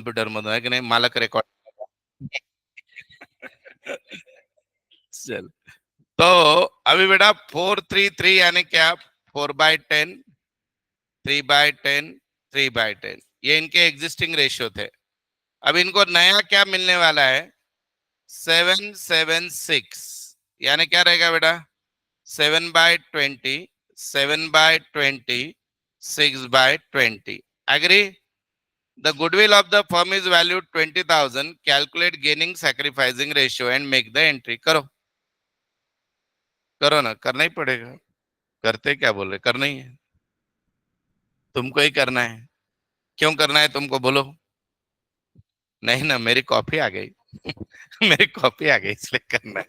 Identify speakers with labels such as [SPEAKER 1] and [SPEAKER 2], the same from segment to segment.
[SPEAKER 1] Computer मधून आहे की नाही, मालक रेकॉर्ड. चल, तो अभी बेटा 4 3 3 यानी क्या? 4/10, 3/10, 3/10, ये इनके एग्जिस्टिंग रेशियो थे. अब इनको नया क्या मिलने वाला है? 7/7/6, यानी क्या रहेगा बेटा? 7/20, 7/20, 6/20. Agree? The goodwill of the firm is valued 20,000. Calculate gaining sacrificing ratio and make the entry. करो, करो ना, करना ही पड़ेगा. करते क्या बोल रहे? करना ही है, तुमको ही करना है. क्यों करना है तुमको, बोलो. नहीं ना, मेरी कॉपी आ गई. मेरी कॉपी आ गई इसलिए करना है.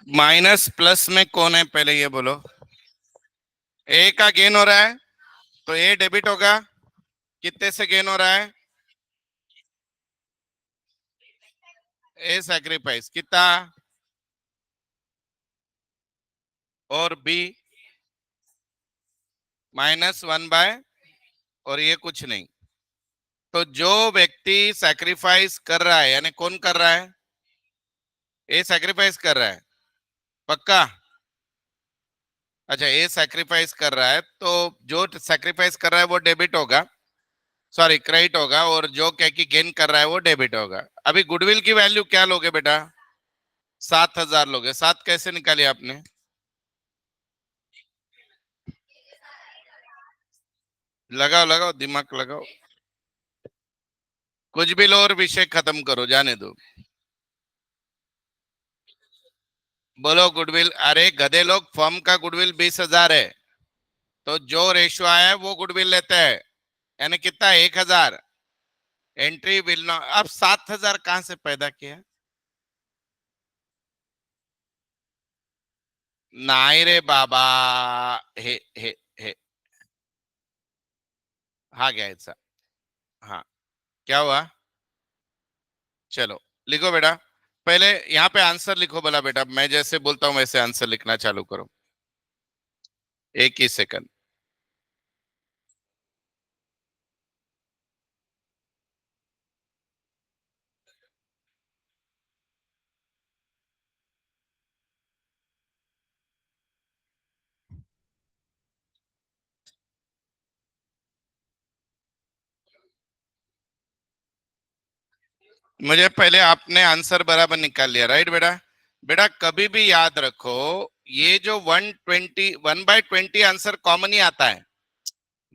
[SPEAKER 1] माइनस प्लस में कौन है पहले ये बोलो। ए का गेन हो रहा है तो ए डेबिट होगा। कितने से गेन हो रहा है? ए सैक्रिफाइस कितना? और बी -1/, और ये कुछ नहीं। तो जो व्यक्ति सैक्रिफाइस कर रहा है, यानी कौन कर रहा है? ए सैक्रिफाइस कर रहा है, पक्का? अच्छा, ए सैक्रिफाइस कर रहा है तो जो सैक्रिफाइस कर रहा है वो डेबिट होगा, सॉरी क्रेडिट होगा, और जो क्या की गेन कर रहा है वो डेबिट होगा। अभी गुडविल की वैल्यू क्या लोगे बेटा? 7,000 लोगे। 7 कैसे निकाली आपने? लगाओ लगाओ, दिमाग लगाओ। कुछ भी लो और विषय खत्म करो, जाने दो। बोलो गुडविल। अरे गधे लोग, फर्म का गुडविल 20,000 है, तो जो रेशियो आया है वो गुडविल लेते हैं। यानी कितना? 1,000। Entry will not. अब 7,000 कहां से पैदा किया? नहीं रे बाबा। हे। हाँ गया ऐसा। हाँ, क्या हुआ? चलो लिखो बेटा। पहले यहाँ पे आंसर लिखो बोला बेटा, मैं जैसे बोलता हूँ वैसे आंसर लिखना चालू करो। एक ही सेकंड। मुझे पहले आपने आंसर बराबर निकाल लिया, राइट बेटा? बेटा कभी भी याद रखो, ये जो 120 1/20 आंसर कॉमन ही आता है।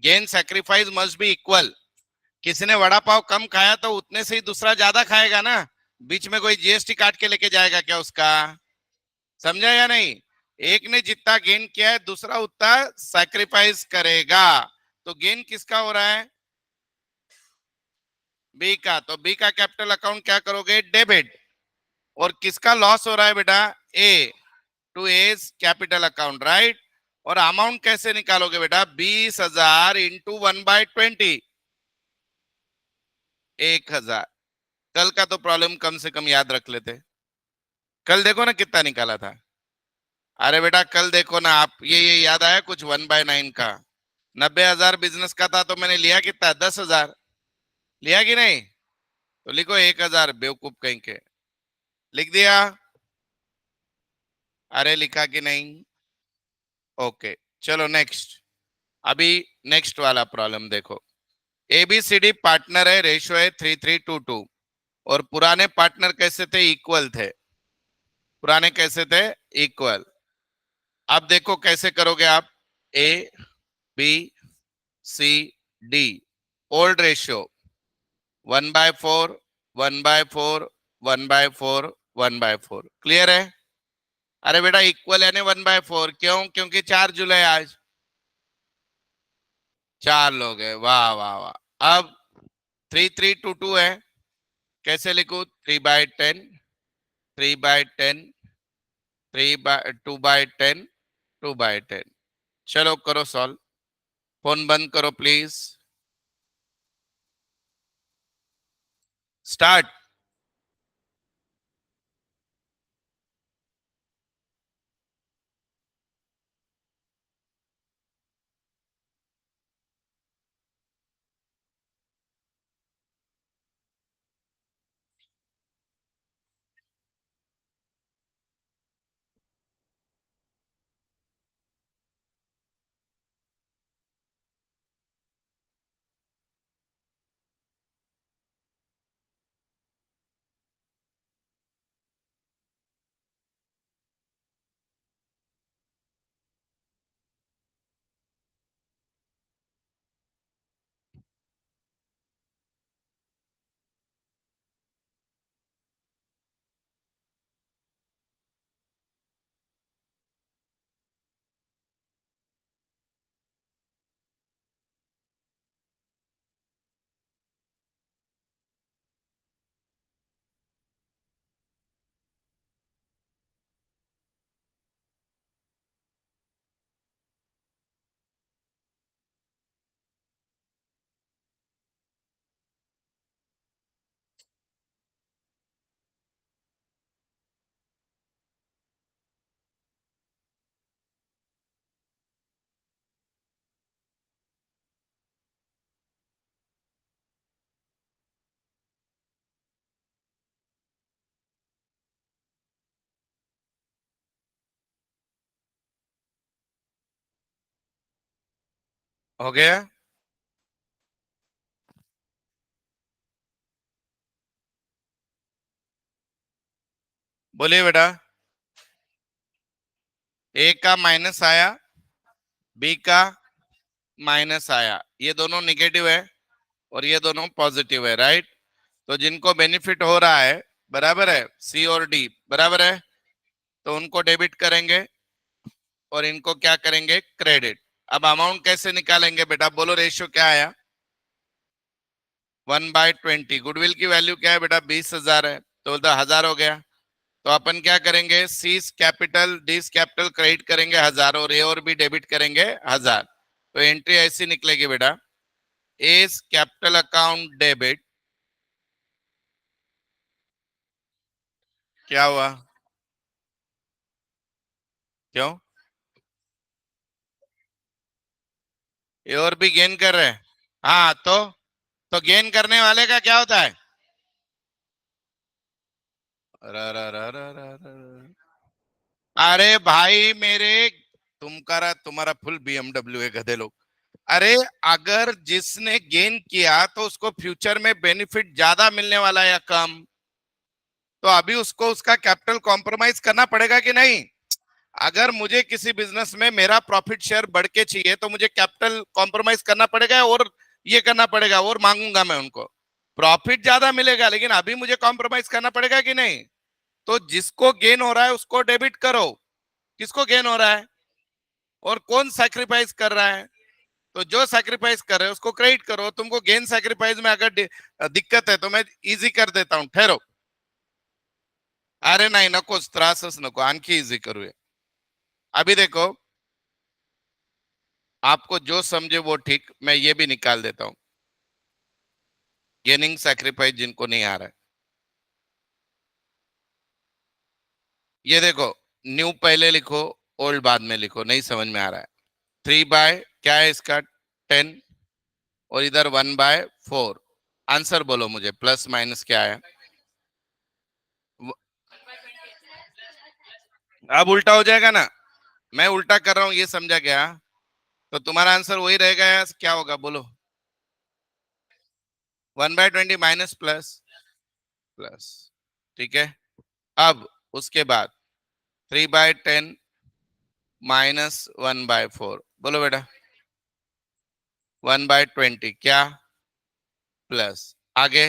[SPEAKER 1] Gain sacrifice must be equal. किसी ने वड़ा पाव कम खाया तो उतने से ही दूसरा ज्यादा खाएगा ना। बीच में कोई जीएसटी काट के लेके जाएगा क्या उसका? समझा या नहीं? एक ने जितना गेन किया है दूसरा उतना सैक्रिफाइस करेगा। तो गेन किसका हो रहा है? बी का। तो बी का कैपिटल अकाउंट क्या करोगे? डेबिट। और किसका लॉस हो रहा है बेटा? A. To as capital account, right? और अमाउंट कैसे निकालोगे बेटा? 20,000 इंटू 1/20, 1,000। कल का तो प्रॉब्लम कम से कम याद रख लेते। कल देखो ना कितना निकाला था। अरे बेटा कल देखो ना आप, ये याद आया कुछ 1/9 का? 90,000 बिजनेस का था तो मैंने लिया कितना? 10,000। लिया कि नहीं? तो लिखो 1,000, बेवकूफ कहीं के। लिख दिया? अरे लिखा कि नहीं? ओके, चलो नेक्स्ट। अभी नेक्स्ट वाला प्रॉब्लम देखो। एबीसीडी पार्टनर है, रेशियो है 3322। और पुराने पार्टनर कैसे थे? इक्वल थे। पुराने कैसे थे? इक्वल। अब देखो कैसे करोगे आप। A B C D, old ratio 1/4, 1/4, 1/4, 1/4। Clear है? अरे बेटा इक्वल यानी 1/4। क्यों? क्योंकि 4 जुलाई आज। 4 लोग है। वाह वाह वाह। अब 3322 है, कैसे लिखू? 3/10, 3/10, 2/10, 2/10। चलो करो सॉल्व। फोन बंद करो प्लीज। स्टार्ट। हो गया? बोलिए बेटा। ए का माइनस आया, बी का माइनस आया, ये दोनों निगेटिव है और ये दोनों पॉजिटिव है, राइट? तो जिनको बेनिफिट हो रहा है, बराबर है, सी और डी बराबर है, तो उनको डेबिट करेंगे और इनको क्या करेंगे, क्रेडिट। अब अमाउंट कैसे निकालेंगे बेटा, बोलो रेशियो क्या आया? 1/20। गुडविल की वैल्यू क्या है बेटा, 20,000 है, तो बोलता 1000 हो गया। तो अपन क्या करेंगे, सीज कैपिटल डीज कैपिटल क्रेडिट करेंगे 1000 और ए और बी डेबिट करेंगे 1000। तो एंट्री ऐसी निकलेगी बेटा, एस कैपिटल अकाउंट डेबिट, क्या हुआ, क्यों? ए और बी गेन कर रहे हैं। हाँ, तो गेन करने वाले का क्या होता है? अरे भाई मेरे, तुम्हारा फुल बीएमडब्ल्यू है गधे लोग। अरे, अगर जिसने गेन किया तो उसको फ्यूचर में बेनिफिट ज्यादा मिलने वाला है या कम, तो अभी उसको उसका कैपिटल कॉम्प्रोमाइज करना पड़ेगा कि नहीं? अगर मुझे किसी बिजनेस में मेरा प्रॉफिट शेयर बढ़ के चाहिए तो मुझे कैपिटल कॉम्प्रोमाइज करना पड़ेगा और ये करना पड़ेगा और मांगूंगा मैं उनको। प्रॉफिट ज्यादा मिलेगा लेकिन अभी मुझे कॉम्प्रोमाइज करना पड़ेगा कि नहीं? तो जिसको गेन हो रहा है उसको डेबिट करो। किसको गेन हो रहा है और कौन सैक्रिफाइस कर रहा है? तो जो सैक्रिफाइस कर रहे हैं उसको क्रेडिट करो। तुमको गेन सैक्रिफाइस में अगर दिक्कत है तो मैं इजी कर देता हूं, ठहरो। अरे नहीं, नकोच, त्रासच नको, आणखी इजी करूया। अभी देखो, आपको जो समझे वो ठीक, मैं ये भी निकाल देता हूं। गेनिंग सैक्रिफाइस जिनको नहीं आ रहा है, ये देखो, न्यू पहले लिखो, ओल्ड बाद में लिखो, नहीं समझ में आ रहा है। 3/, क्या है इसका, 10, और इधर 1/4। आंसर बोलो मुझे, प्लस माइनस क्या है? व- अब उल्टा हो जाएगा ना, मैं उल्टा कर रहा हूं, ये समझा क्या? तो तुम्हारा आंसर वही रहेगा या क्या होगा, बोलो? 1/20 माइनस प्लस, प्लस, ठीक है। अब उसके बाद 3/10 -1/4, बोलो बेटा। 1/20 क्या, प्लस, आगे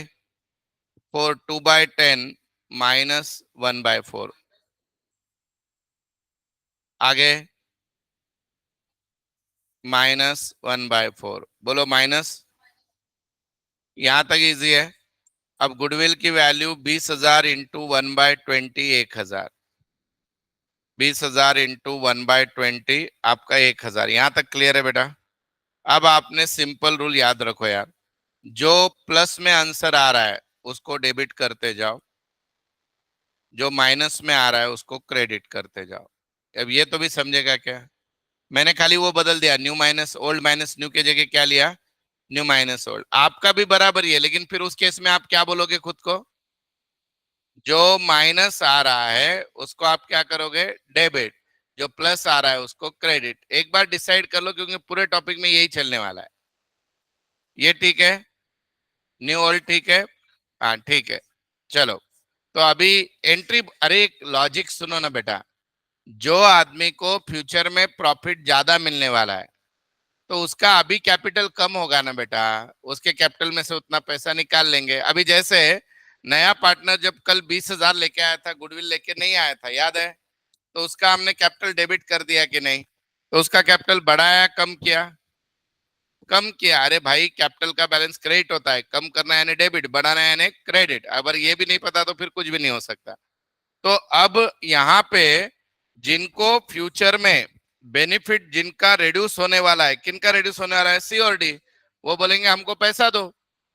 [SPEAKER 1] 2/10 -1/4, आगे -1/4, बोलो माइनस। यहां तक इजी है। अब गुडविल की वैल्यू 20,000 इंटू 1/20, 1,000। 20,000 इंटू 1/20 आपका 1,000। यहां तक क्लियर है बेटा? अब आपने सिंपल रूल याद रखो यार, जो प्लस में आंसर आ रहा है उसको डेबिट करते जाओ, जो माइनस में आ रहा है उसको क्रेडिट करते जाओ। अब ये तो भी समझेगा क्या? मैंने खाली वो बदल दिया, new minus old, minus new के जगह क्या लिया, न्यू माइनस ओल्ड। आपका भी बराबर ही है, लेकिन फिर उस केस में आप क्या बोलोगे खुद को? जो माइनस आ रहा है उसको आप क्या करोगे, डेबिट। जो प्लस आ रहा है उसको क्रेडिट। एक बार डिसाइड कर लो, क्योंकि पूरे टॉपिक में यही चलने वाला है। ये ठीक है? न्यू ओल्ड ठीक है? हाँ ठीक है। चलो, तो अभी एंट्री, अरे एक लॉजिक सुनो ना बेटा। जो आदमी को फ्यूचर में प्रॉफिट ज्यादा मिलने वाला है तो उसका अभी कैपिटल कम होगा ना बेटा, उसके कैपिटल में से उतना पैसा निकाल लेंगे। अभी जैसे नया पार्टनर जब कल 20,000 लेके आया था, गुडविल लेके नहीं आया था, याद है? तो उसका हमने कैपिटल डेबिट कर दिया कि नहीं? तो उसका कैपिटल बढ़ाया कम किया? कम किया। अरे भाई, कैपिटल का बैलेंस क्रेडिट होता है, कम करना है यानी डेबिट, बढ़ाना है यानी क्रेडिट। अगर ये भी नहीं पता तो फिर कुछ भी नहीं हो सकता। तो अब यहाँ पे जिनको फ्यूचर में बेनिफिट जिनका रिड्यूस होने वाला है, किनका रिड्यूस होने वाला है, सी और डी, वो बोलेंगे हमको पैसा दो,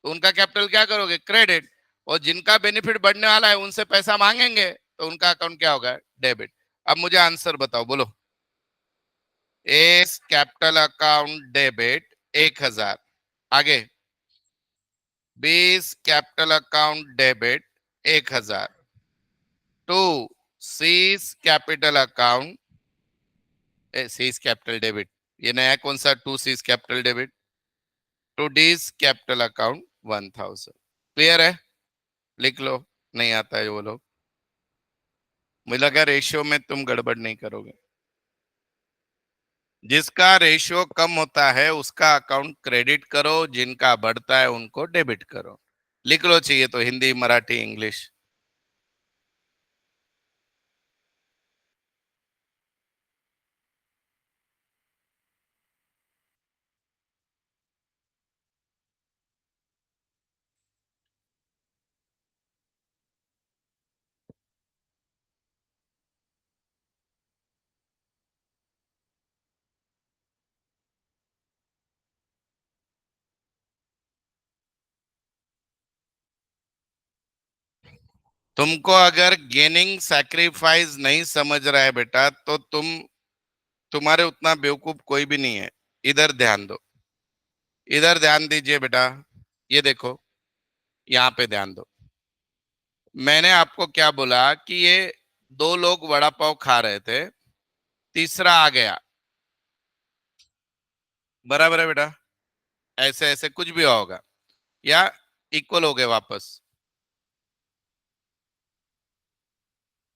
[SPEAKER 1] तो उनका कैपिटल क्या करोगे, क्रेडिट। और जिनका बेनिफिट बढ़ने वाला है उनसे पैसा मांगेंगे तो उनका अकाउंट क्या होगा, डेबिट। अब मुझे आंसर बताओ, बोलो। एस कैपिटल अकाउंट डेबिट 1,000, आगे 20 capital account debit 1,000, to C's capital account, C's capital debit ये नया कौन सा, to C capital debit to D capital account 1000। Clear है? लिख लो, नहीं आता है वो लोग, मुझे लगा रेशियो में तुम गड़बड़ नहीं करोगे। जिसका रेशियो कम होता है उसका अकाउंट क्रेडिट करो, जिनका बढ़ता है उनको डेबिट करो। लिख लो, चाहिए तो हिंदी, मराठी, इंग्लिश। तुमको अगर गेनिंग सैक्रिफाइस नहीं समझ रहा है बेटा, तो तुम्हारे उतना बेवकूफ कोई भी नहीं है। इधर ध्यान दो, इधर ध्यान दीजिए बेटा। ये देखो, यहाँ पे ध्यान दो। मैंने आपको क्या बोला कि ये दो लोग वड़ा पाव खा रहे थे, तीसरा आ गया। बराबर है बेटा? ऐसे ऐसे कुछ भी होगा, या इक्वल हो गए वापस।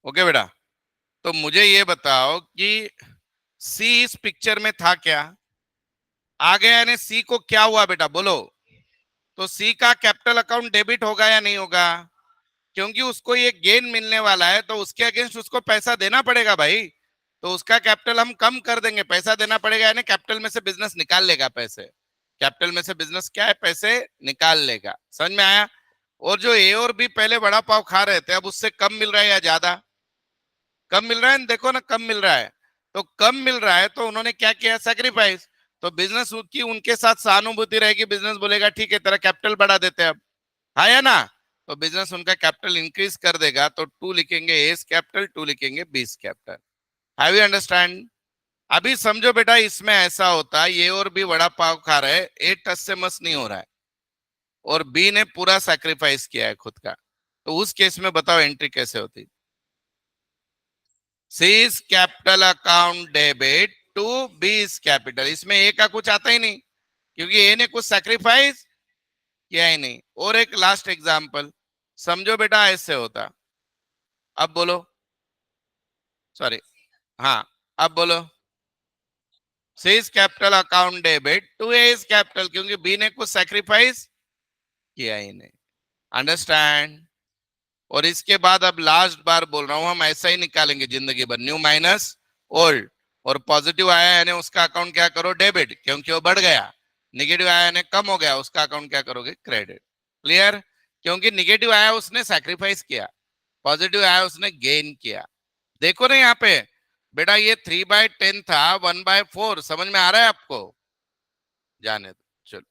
[SPEAKER 1] ओके बेटा? तो मुझे ये बताओ कि सी इस पिक्चर में था क्या? आ गया, यानी सी को क्या हुआ बेटा, बोलो। तो सी का कैपिटल अकाउंट डेबिट होगा या नहीं होगा? क्योंकि उसको ये गेन मिलने वाला है, तो उसके अगेंस्ट उसको पैसा देना पड़ेगा भाई। तो उसका कैपिटल हम कम कर देंगे, पैसा देना पड़ेगा, यानी कैपिटल में से बिजनेस निकाल लेगा पैसे। कैपिटल में से बिजनेस क्या है, पैसे निकाल लेगा। समझ में आया? और जो ए और बी पहले वड़ा पाव खा रहे थे, अब उससे कम मिल रहा है या ज्यादा? कम मिल रहा है, देखो ना, कम मिल रहा है। तो कम मिल रहा है तो उन्होंने क्या किया, सैक्रिफाइस। तो बिजनेस की उनके साथ सहानुभूति रहेगी, बिजनेस बोलेगा ठीक है तेरा कैपिटल बढ़ा देते हैं अब, है या ना? तो बिजनेस उनका कैपिटल इंक्रीज कर देगा, तो टू लिखेंगे एस कैपिटल, टू लिखेंगे बीस कैपिटल। Have you understand? अभी समझो बेटा, इसमें ऐसा होता है, ये और भी वड़ा पाव खा रहे हैं, ए टस से मस नहीं हो रहा है, और बी ने पूरा सैक्रिफाइस किया है खुद का। तो उस केस में बताओ एंट्री कैसे होती? C's capital account debit to B's capital. इसमें ए का कुछ आता ही नहीं, क्योंकि ए ने कुछ सैक्रिफाइस किया ही नहीं। और एक लास्ट एग्जांपल समझो बेटा, ऐसे होता। अब बोलो, सॉरी, हाँ, अब बोलो। C's capital account debit to as capital, क्योंकि बी ने कुछ सैक्रिफाइस किया ही नहीं। अंडरस्टैंड? और इसके बाद अब लास्ट बार बोल रहा हूं, हम ऐसा ही निकालेंगे जिंदगी भर, न्यू माइनस ओल्ड। और पॉजिटिव आया यानी उसका अकाउंट क्या करो, डेबिट, क्योंकि वो बढ़ गया। निगेटिव आया यानी कम हो गया, उसका अकाउंट क्या करोगे, क्रेडिट। क्लियर? क्योंकि निगेटिव आया उसने सैक्रिफाइस किया, पॉजिटिव आया उसने गेन किया। देखो ना यहाँ पे बेटा, ये 3/10 था, 1/4। समझ में आ रहा है आपको? जाने दो, चलो।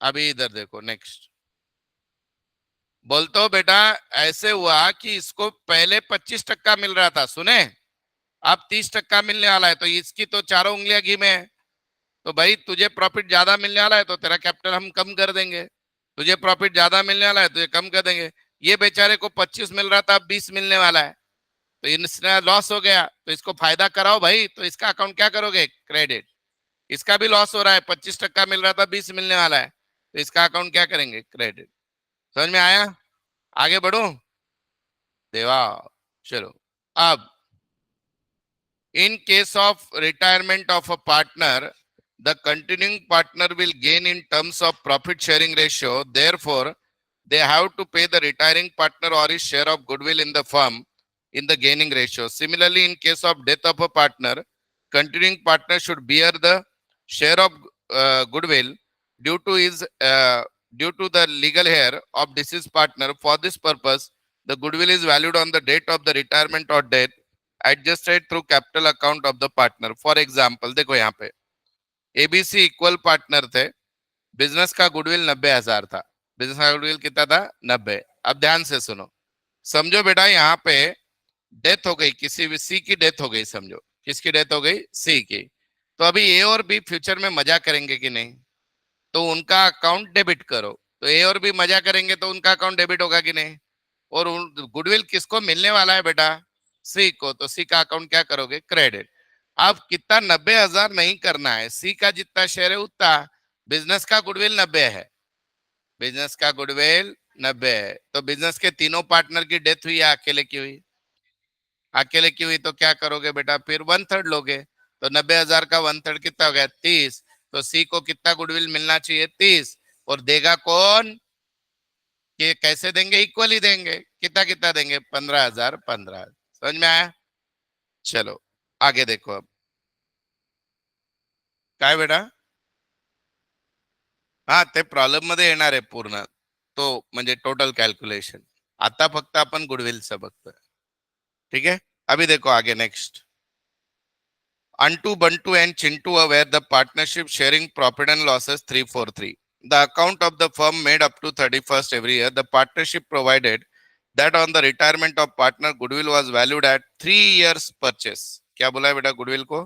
[SPEAKER 1] अभी इधर देखो, नेक्स्ट। बोलते हो बेटा, ऐसे हुआ कि इसको पहले 25% मिल रहा था, सुने, अब 30% मिलने वाला है, तो इसकी तो चारों उंगलियां घी में है। तो भाई तुझे प्रॉफिट ज्यादा मिलने वाला है, तो तेरा कैपिटल हम कम कर देंगे। तुझे प्रॉफिट ज्यादा मिलने वाला है, तुझे कम कर देंगे। ये बेचारे को 25 मिल रहा था, अब 20 मिलने वाला है, तो इसने लॉस हो गया, तो इसको फायदा कराओ भाई। तो इसका अकाउंट क्या करोगे, क्रेडिट। इसका भी लॉस हो रहा है, 25% मिल रहा था, 20 मिलने वाला है, तो इसका अकाउंट क्या करेंगे, क्रेडिट। समझ में आया? आगे बढ़ो देवा, चलो। अब in case of retirement of a partner, the continuing partner will gain in terms of profit sharing ratio. Therefore, they have to pay the retiring partner or his share of goodwill in the firm in the gaining ratio. Similarly, in case of death of a partner, continuing partner should bear the share of goodwill due to his due to the legal heir of deceased partner. For this purpose, the goodwill is valued on the date of the retirement or death, adjusted through capital account of the partner. For example देखो, यहाँ पे ABC equal partner थे, business का goodwill 90,000 था। Business का goodwill कितना था, 90। अब ध्यान से सुनो, समझो बेटा, यहाँ पे डेथ हो गई, किसी भी सी की डेथ हो गई, समझो किसकी डेथ हो गई, सी की। तो अभी ए और बी फ्यूचर में मजा करेंगे कि नहीं, तो उनका अकाउंट डेबिट करो। तो ए और बी मजा करेंगे तो उनका अकाउंट डेबिट होगा कि नहीं। और गुडविल किसको मिलने वाला है बेटा, सी को, तो सी का अकाउंट क्या करोगे, क्रेडिट। अब कितना 90,000 नहीं करना है, सी का जितना शेयर है उतना, बिजनेस का गुडविल 90 है, बिजनेस का गुडविल 90 है, तो बिजनेस के तीनों पार्टनर की डेथ हुई या अकेले की हुई? अकेले की हुई, तो क्या करोगे बेटा, फिर 1/3 लोगे, तो 90,000 का 1/3 कितना हो गया, 30, तो सी को कितना गुडविल मिलना चाहिए, 30, और देगा कौन, कि कैसे देंगे, इक्वली देंगे, कितना कितना देंगे, 15,000 15, समझ में आया? चलो आगे देखो अब, काय बेटा, हा ते प्रॉब्लेम मध्ये येणार आहे पूर्ण, तो म्हणजे टोटल कॅल्क्युलेशन, आता फक्त आपण गुडविलचं बघतोय, ठीक है? अभी देखो आगे next, Antu, Bantu and Chintu were the partnership sharing profit and losses 343. The account of the firm made up to 31st every year. The partnership provided that on the retirement of partner, goodwill was valued at 3 years purchase. क्या बोला है बेटा goodwill को?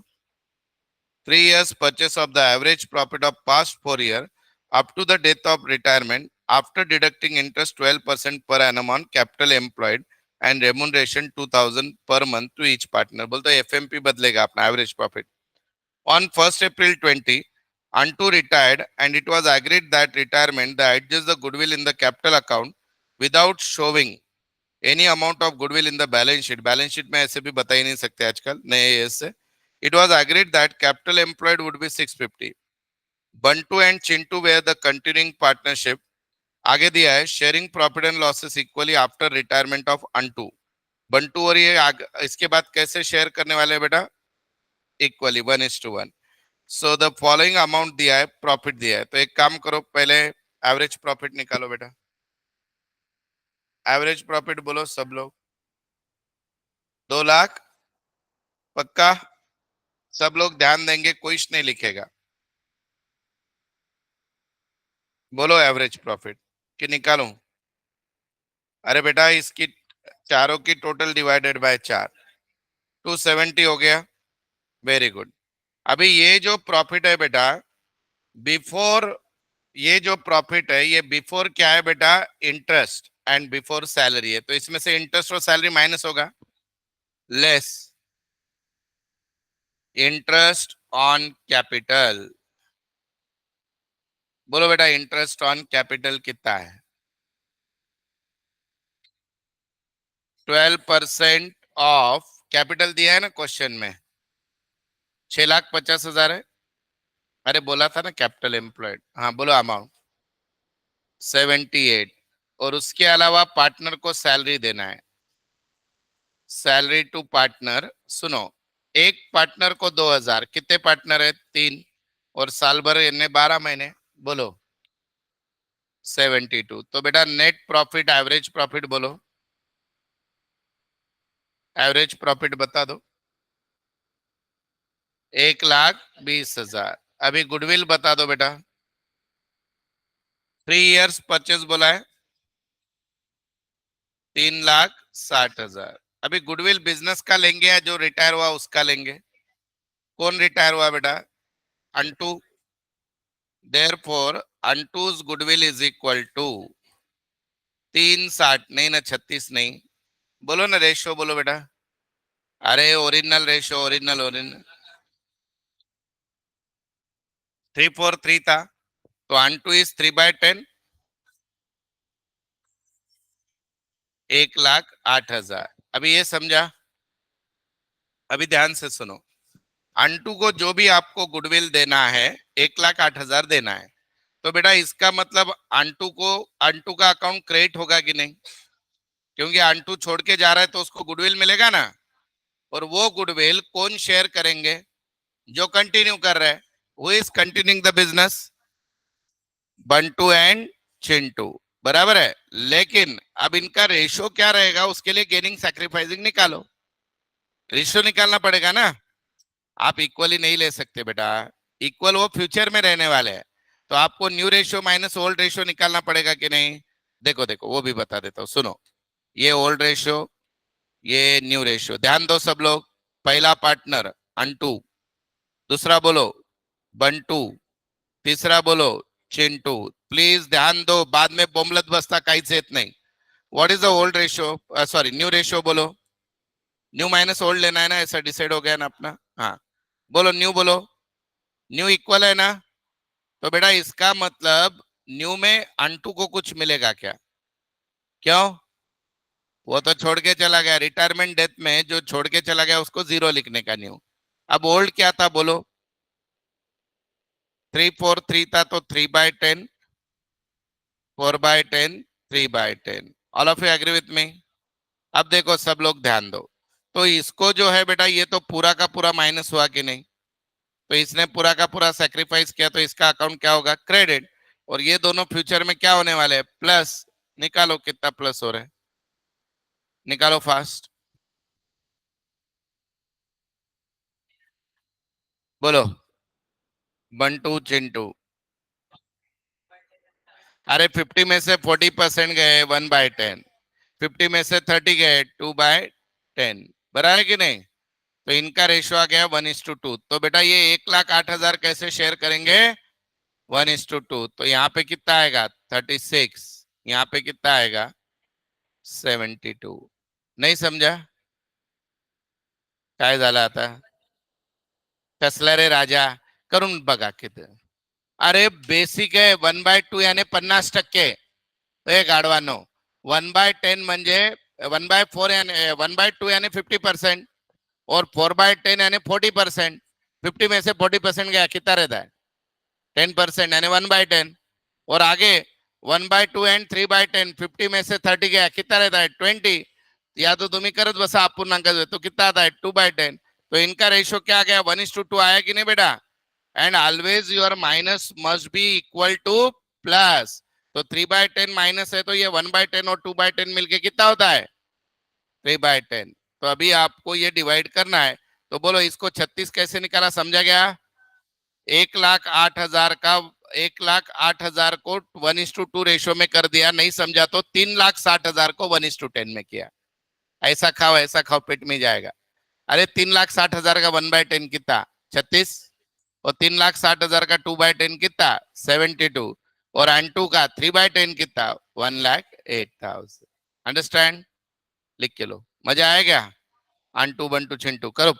[SPEAKER 1] 3 years purchase of the average profit of past 4 years up to the date of retirement after deducting interest 12% per annum on capital employed and remuneration 2,000 per month to each partner. बोलते FMP बदलेगा अपना average profit. On 1st April 20, Antu retired and it was agreed that retirement they adjust the goodwill in the capital account without showing any amount of goodwill in the balance sheet. Balance sheet में ऐसे भी बता ही नहीं सकते आजकल नए as से. It was agreed that capital employed would be 650. Bantu and Chintu were the continuing partnership. आगे दिया है sharing profit and losses equally after retirement of Antu. Bantu और ये इसके बाद कैसे शेयर करने वाले हैं बेटा, equally 1:1. So the following amount दिया है, प्रॉफिट दिया है, तो एक काम करो पहले एवरेज प्रॉफिट निकालो बेटा, एवरेज प्रॉफिट बोलो सब लोग, 2 लाख, पक्का? सब लोग ध्यान देंगे, कोई नहीं लिखेगा, बोलो एवरेज प्रॉफिट कि निकालूं? अरे बेटा इसकी चारों की टोटल डिवाइडेड बाय 4, 270 हो गया, वेरी गुड. अभी ये जो प्रॉफिट है बेटा, बिफोर, ये जो प्रॉफिट है ये बिफोर क्या है बेटा, इंटरेस्ट एंड बिफोर सैलरी है, तो इसमें से इंटरेस्ट और सैलरी माइनस होगा, लेस इंटरेस्ट ऑन कैपिटल. बोलो बेटा इंटरेस्ट ऑन कैपिटल कितना है, 12% ऑफ कैपिटल दिया है ना क्वेश्चन में, 6,50,000 है. अरे बोला था ना कैपिटल एम्प्लॉयड, हाँ बोलो अमाउंट 78, और उसके अलावा पार्टनर को सैलरी देना है, सैलरी टू पार्टनर. सुनो, एक पार्टनर को 2,000, कितने पार्टनर है, 3, और साल भर यानी 12 महीने, बोलो 72. तो बेटा नेट प्रॉफिट, एवरेज प्रॉफिट बोलो, एवरेज प्रॉफिट बता दो, 1,20,000. अभी गुडविल बता दो बेटा, 3 इयर्स परचेज बोला है, 3,60,000. अभी गुडविल बिजनेस का लेंगे या जो रिटायर हुआ उसका लेंगे, कौन रिटायर हुआ बेटा, अंटू. देयरफॉर अंटूज गुडविल इज इक्वल टू 360, नहीं ना 36 नहीं, बोलो ना रेशियो बोलो बेटा, अरे ओरिजिनल रेशियो, ओरिजिनल ओरिजिनल 343 था, तो अंटू इज 3/10, 1,08,000. अभी ये समझा, अभी ध्यान से सुनो, अंटू को जो भी आपको गुडविल देना है 1,08,000 देना है, तो बेटा इसका मतलब अंटू को, अंटू का अकाउंट क्रेडिट होगा कि नहीं, क्योंकि अंटू छोड़ के जा रहा है तो उसको गुडविल मिलेगा ना, और वो गुडविल कौन शेयर करेंगे, जो कंटिन्यू कर रहा है, who is continuing the business, Bantu and Chintu, बराबर है. लेकिन अब इनका रेशियो क्या रहेगा, उसके लिए गेनिंग सैक्रिफाइसिंग निकालो, रेशियो निकालना पड़ेगा ना, आप इक्वली नहीं ले सकते बेटा, इक्वल वो फ्यूचर में रहने वाले हैं, तो आपको new ratio minus old ratio निकालना पड़ेगा कि नहीं. देखो देखो वो भी बता देता हूँ, सुनो, ये ओल्ड रेशियो, ये न्यू रेशियो, ध्यान दो सब लोग. पहला पार्टनर अंटू, दूसरा बोलो बंटू, तीसरा बोलो चिंटू. प्लीज ध्यान दो, बाद में बोमलत बसता काहीच येत नाही. What is the old ratio, sorry new ratio बोलो, न्यू माइनस ओल्ड लेना है ना, ऐसा डिसाइड हो गया ना अपना, हाँ. बोलो न्यू, बोलो न्यू इक्वल है ना। तो बेटा इसका मतलब न्यू में अनटू को कुछ मिलेगा क्या? क्यों? वो तो छोड़ के चला गया, रिटायरमेंट डेथ में जो छोड़ के चला गया उसको जीरो लिखने का न्यू। अब ओल्ड क्या था बोलो? 343 था तो 3/10, 4/10, 3/10। All of you agree with me? अब देखो सब लोग ध्यान दो। तो इसको जो है बेटा ये तो पूरा का पूरा माइनस हुआ कि नहीं? तो इसने पूरा का पूरा सेक्रीफाइस किया तो इसका अकाउंट क्या होगा? क्रेडिट। और ये दोनों फ्यूचर में क्या होने वाले हैं? प्लस। निकालो कितना प्लस हो रहा है, निकालो फास्ट। बोलो बंटू चिंटू। अरे 50 में से 40% गए 1/10, 50 में से 30 गए 2/10, बराबर है कि नहीं? तो इनका रेशियो आ गया 1:2। तो बेटा ये 1,08,000 कैसे शेयर करेंगे? 1:2। तो यहाँ पे कितना आएगा? 36। यहाँ पे कितना आएगा? 72। नहीं समझा? काय झालं आता? कसला रे राजा? करून बघा किती. अरे बेसिक आहे, 1/2 याने 50%. हे गाढवानो, 1/10 म्हणजे 1/4 यानी 1/2 यानी 50%, और 4/10 यानी 40%। 50 में से 40% गया कितना रहता है? 10% यानी 1/10। और आगे 1/2 एंड 3/10, 50 में से 30 गया कितना रहता है? 20। या तो तुम्ही करत बसा अपूर्णांक, तो कितना आता है? 2/10। तो इनका रेशियो क्या आ गया? 1:2 आया कि नहीं बेटा? And always your minus must be equal two plus. तो 3/10 माइनस है तो ये 1/10 और 2/10 मिलके कितना होता है? 3/10। तो अभी आपको ये डिवाइड करना है। तो बोलो इसको 36 कैसे निकाला, समझा गया? 1,08,000 का, 1,08,000 को 1:2 रेशियो में कर दिया। नहीं समझा तो 3,60,000 को 1:10 में किया। ऐसा खाओ ऐसा खाओ, पेट में जाएगा। अरे 3,60,000 का 1/10 कितना? 36। और 3,60,000 का 2/10 कितना? 72। और N2 का 3/10 कितना? 1,08,000। अंडरस्टैंड? लिख के लो, मजा आएगा। N2 1 2 चिंटू करो।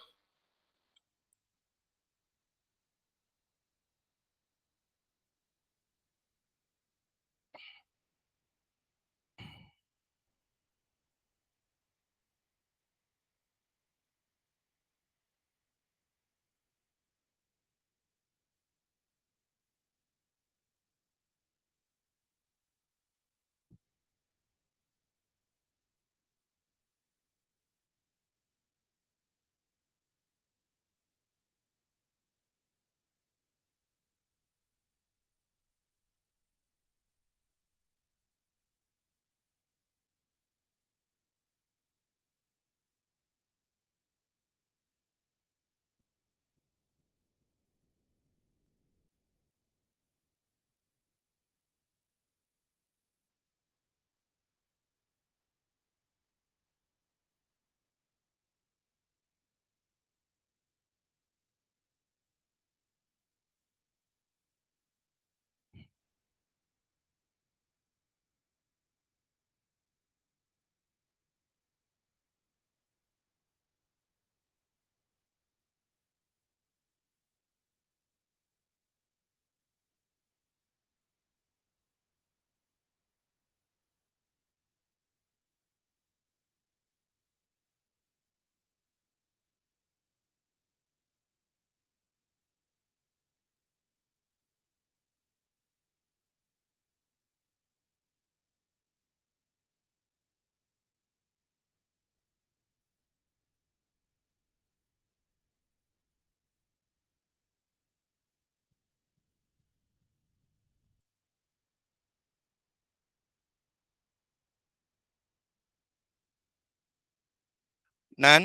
[SPEAKER 1] नन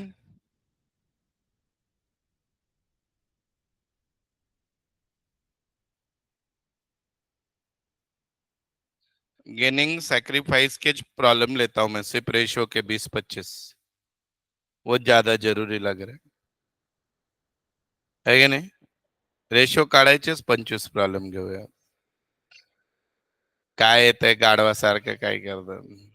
[SPEAKER 1] गेनिंग सैक्रिफाइस के प्रॉब्लम लेता हूं मैं, सिर्फ रेशियो के 20-25 वो ज्यादा जरुरी लग रहा है कि नहीं? रेशियो काढायचेच 25 प्रॉब्लेम घेऊया. काय येतंय गाढवासारखं काय करतात?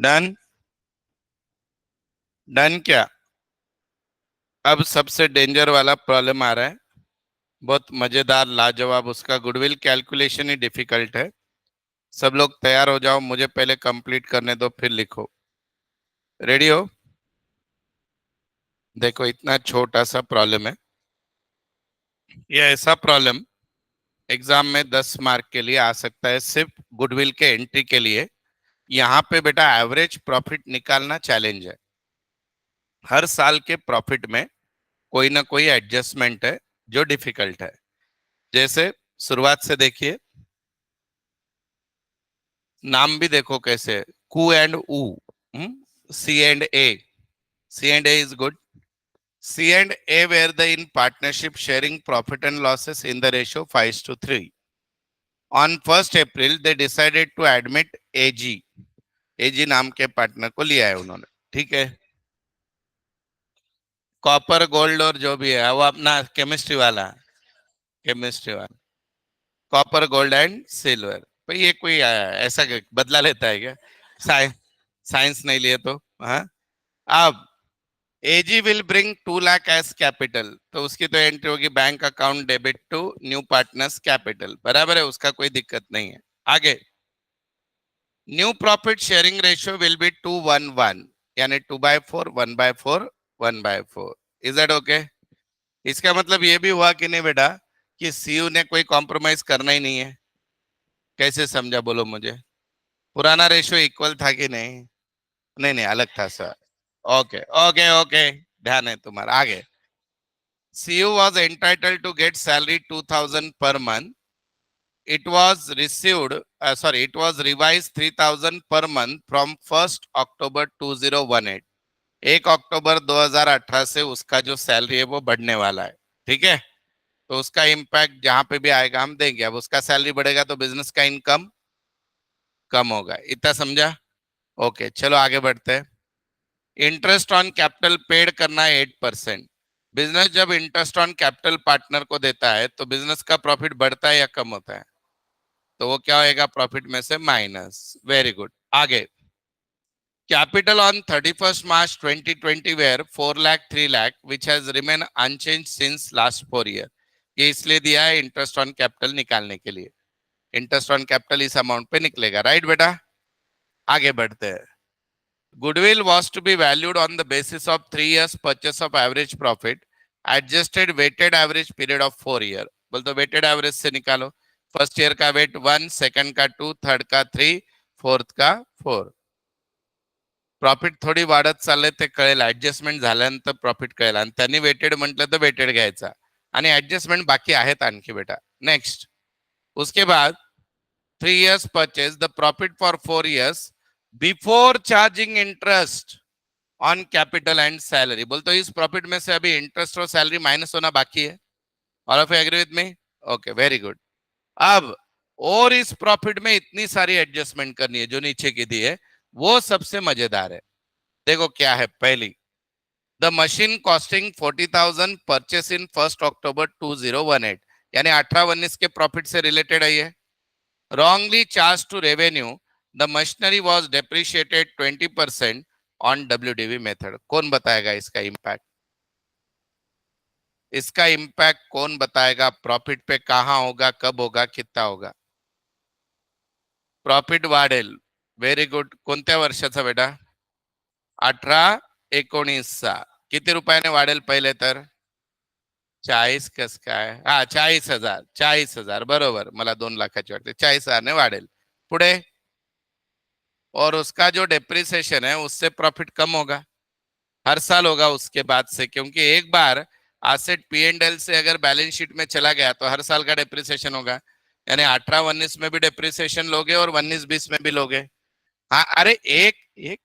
[SPEAKER 1] डन। डन क्या? अब सबसे डेंजर वाला प्रॉब्लम आ रहा है, बहुत मजेदार लाजवाब, उसका गुडविल कैलकुलेशन ही डिफिकल्ट है। सब लोग तैयार हो जाओ, मुझे पहले कंप्लीट करने दो फिर लिखो। रेडी हो? देखो इतना छोटा सा प्रॉब्लम है, ये ऐसा प्रॉब्लम एग्जाम में 10 मार्क के लिए आ सकता है, सिर्फ गुडविल के एंट्री के लिए। यहाँ पे बेटा एवरेज प्रॉफिट निकालना चैलेंज है। हर साल के प्रॉफिट में कोई ना कोई एडजस्टमेंट है जो डिफिकल्ट है। जैसे शुरुआत से देखिए, नाम भी देखो कैसे है, कू एंड ऊ, C and A. C and A is good. C and A were the in partnership sharing profit and losses in the ratio 5:3. On 1st April, they decided to admit AG. AG नाम के partner को लिया है उन्होंने, ठीक है। Copper gold और जो भी है वो अपना केमिस्ट्री वाला कॉपर गोल्ड एंड सिल्वर। भाई ये कोई ऐसा बदला लेता है क्या? साइंस साइंस नहीं लिए तो। हाँ, अब एजी will bring 2 lakh as capital, तो उसकी तो एंट्री होगी bank account debit to new partners capital, बराबर है, उसका कोई दिक्कत नहीं है। आगे, new profit sharing ratio will be 2:1:1, यानी 2/4 1/4 1/4। Is that okay? इसका मतलब ये भी हुआ कि नहीं बेटा कि सीयू ने कोई कॉम्प्रोमाइज करना ही नहीं है? कैसे समझा बोलो मुझे? पुराना रेशियो इक्वल था कि नहीं? नहीं नहीं, अलग था सर। ओके ओके ओके, ध्यान है तुम्हारा। आगे, CU was entitled to get salary 2,000 per month. It was received, it was revised 3,000 per month from 1st October 2018. 1 अक्टूबर 2018 से उसका जो सैलरी है वो बढ़ने वाला है, ठीक है। तो उसका इम्पैक्ट जहां पे भी आएगा हम देंगे। अब उसका सैलरी बढ़ेगा तो बिजनेस का इनकम कम होगा, इतना समझा? ओके, चलो आगे बढ़ते हैं। इंटरेस्ट ऑन कैपिटल पेड करना है 8%। बिजनेस जब इंटरेस्ट ऑन कैपिटल पार्टनर को देता है तो बिजनेस का प्रॉफिट बढ़ता है या कम होता है? तो वो क्या होएगा? प्रॉफिट में से माइनस। Very good. आगे, capital on 31st March 2020 were 4 lakh 3 lakh which has remain unchange since last 4 year. ये इसलिए दिया है इंटरेस्ट ऑन कैपिटल निकालने के लिए। इंटरेस्ट ऑन कैपिटल इस अमाउंट पे निकलेगा, राइट बेटा? आगे बढ़ते हैं। Goodwill was to be valued on the basis of 3 years purchase of average profit, adjusted weighted average period of 4 year। बोल तो weighted average से निकालो। फर्स्ट ईयर का वेट 1, सेकंड का 2, थर्ड का 3, फोर्थ का 4। प्रॉफिट थोडी वाढत चालले ते कळेल, ऍडजस्टमेंट झाल्यानंतर प्रॉफिट कळेल, आणि त्यांनी वेटेड म्हटलं तर वेटेड घ्यायचा, आणि ऍडजस्टमेंट बाकी आहेत आणखी बेटा। नेक्स्ट, उसके बाद 3 years purchase the profit for 4 years before charging interest on capital and salary. बोलते इस प्रॉफिट में से अभी इंटरेस्ट और सैलरी माइनस होना बाकी है। All of you agree with me? Okay, very good. अब और इस प्रॉफिट में इतनी सारी एडजस्टमेंट करनी है जो नीचे की दी है, वो सबसे मजेदार है। देखो क्या है। पहली, द मशीन कॉस्टिंग 40,000 परचेस इन 1 अक्टूबर 2018, यानी 18-19 के प्रॉफिट से रिलेटेड है ये। wrongly charged to revenue, the machinery was depreciated 20% on WDV method। कौन बताएगा इसका इम्पैक्ट? इसका इम्पैक्ट कौन बताएगा? प्रॉफिट पे कहां होगा, कब होगा, कितना होगा? प्रॉफिट वाढेल। Very good. कोणत्या वर्षाचा बेटा? 18-19चा। किती रुपयाने वाढेल पहिले तर? 40 कस काय? हा, 40,000। 40,000 बरोबर, मला 2 लाखाची वाटते। 40,000 ने वाढेल। पुढे, और उसका जो डेप्रिसिएशन है उससे प्रॉफिट कम होगा, हर साल होगा उसके बाद से, क्योंकि एक बार एसेट P&L से अगर बैलेंस शीट में चला गया तो हर साल का डेप्रिसिएशन होगा। यानी 18-19 में भी डेप्रिसिएशन लोगे और 19-20 में भी लोगे। हाँ, अरे एक एक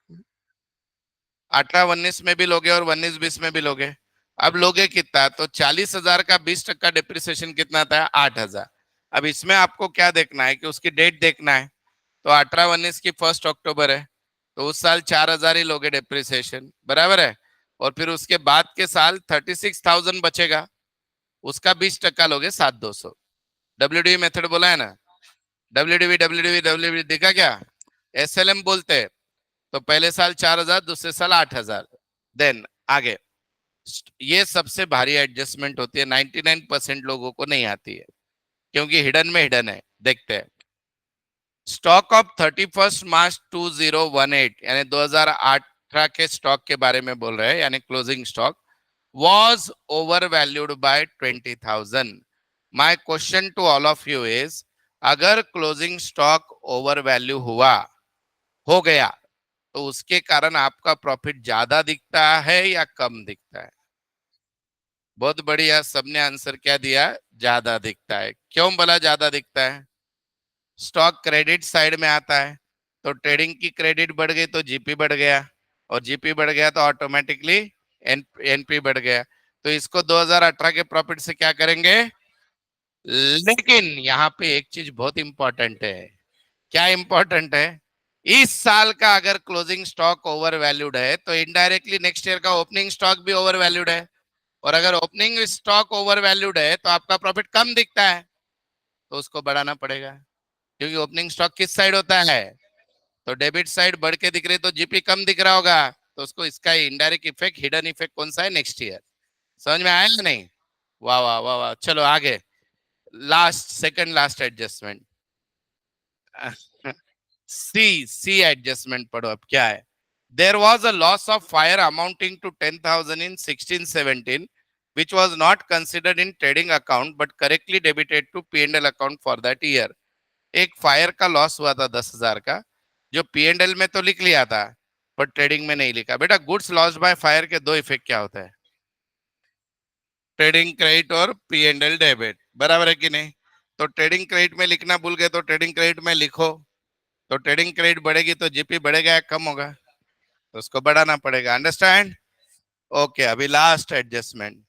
[SPEAKER 1] 18-19 में भी लोगे और 19-20 में भी लोगे। अब लोगे कितना? तो 40,000 का 20% डेप्रिसिएशन कितना था? 8,000। अब इसमें आपको क्या देखना है कि उसकी डेट देखना है। तो 18-19 की 1 अक्टूबर है, तो उस साल 4,000 ही लोगे डेप्रिसिएशन, बराबर है। और फिर उसके बाद के साल 36,000 बचेगा, उसका 20% लोगे 7,200। WDV मेथड बोला है ना? WDV देखा क्या? SLM बोलते हैं। तो पहले साल 4,000, दूसरे साल 8,000। देन आगे, ये सबसे भारी एडजस्टमेंट होती है, 99% लोगों को नहीं आती है, क्योंकि हिडन में हिडन है। देखते हैं। स्टॉक ऑफ 31 मार्च 2018, यानी 2018 के स्टॉक के बारे में बोल रहे हैं, यानी closing stock was overvalued by 20,000. My question to all of you is, अगर क्लोजिंग स्टॉक ओवर वैल्यू हो गया, तो उसके कारण आपका प्रॉफिट ज्यादा दिखता है या कम दिखता है? बहुत बढ़िया, सबने आंसर क्या दिया? ज्यादा दिखता है। क्यों बोला ज्यादा दिखता है? स्टॉक क्रेडिट साइड में आता है, तो ट्रेडिंग की क्रेडिट बढ़ गई तो जीपी बढ़ गया, और जीपी बढ़ गया तो ऑटोमेटिकली एनपी बढ़ गया। तो इसको 2018 के प्रॉफिट से क्या करेंगे? लेकिन यहाँ पे एक चीज बहुत इंपॉर्टेंट है। क्या इंपॉर्टेंट है? इस साल का अगर क्लोजिंग स्टॉक ओवर वैल्यूड है, तो इनडायरेक्टली नेक्स्ट ईयर का ओपनिंग स्टॉक भी ओवर वैल्यूड है। और अगर ओपनिंग स्टॉक ओवर वैल्यूड है, तो आपका प्रॉफिट कम दिखता है, तो उसको बढ़ाना पड़ेगा। क्योंकि ओपनिंग स्टॉक किस साइड होता है? तो डेबिट साइड बढ़ के दिख रही, तो जीपी कम दिख रहा होगा, तो उसको इसका इनडायरेक्ट इफेक्ट, हिडन इफेक्ट कौन सा है? Next year. समझ में आया या नहीं? वाह वाह वाह वाह, चलो आगे। Last, second last adjustment. C adjustment पढ़ो अब क्या है। There was a loss of fire amounting to 10,000 in 16-17, which was not considered in trading account but correctly debited to P&L account for that year. एक fire का loss हुआ था 10,000 का, जो P&L में तो लिख लिया था, पर ट्रेडिंग में नहीं लिखा। बेटा, गुड्स लॉस्ट बाय फायर के दो इफेक्ट क्या होता है? ट्रेडिंग क्रेडिट और P&L डेबिट, बराबर है कि नहीं? तो ट्रेडिंग क्रेडिट में लिखना भूल गए, तो ट्रेडिंग क्रेडिट में लिखो। तो ट्रेडिंग क्रेडिट बढ़ेगी तो जीपी बढ़ेगा या कम होगा? तो उसको बढ़ाना पड़ेगा। अंडरस्टैंड? ओके, अभी last adjustment.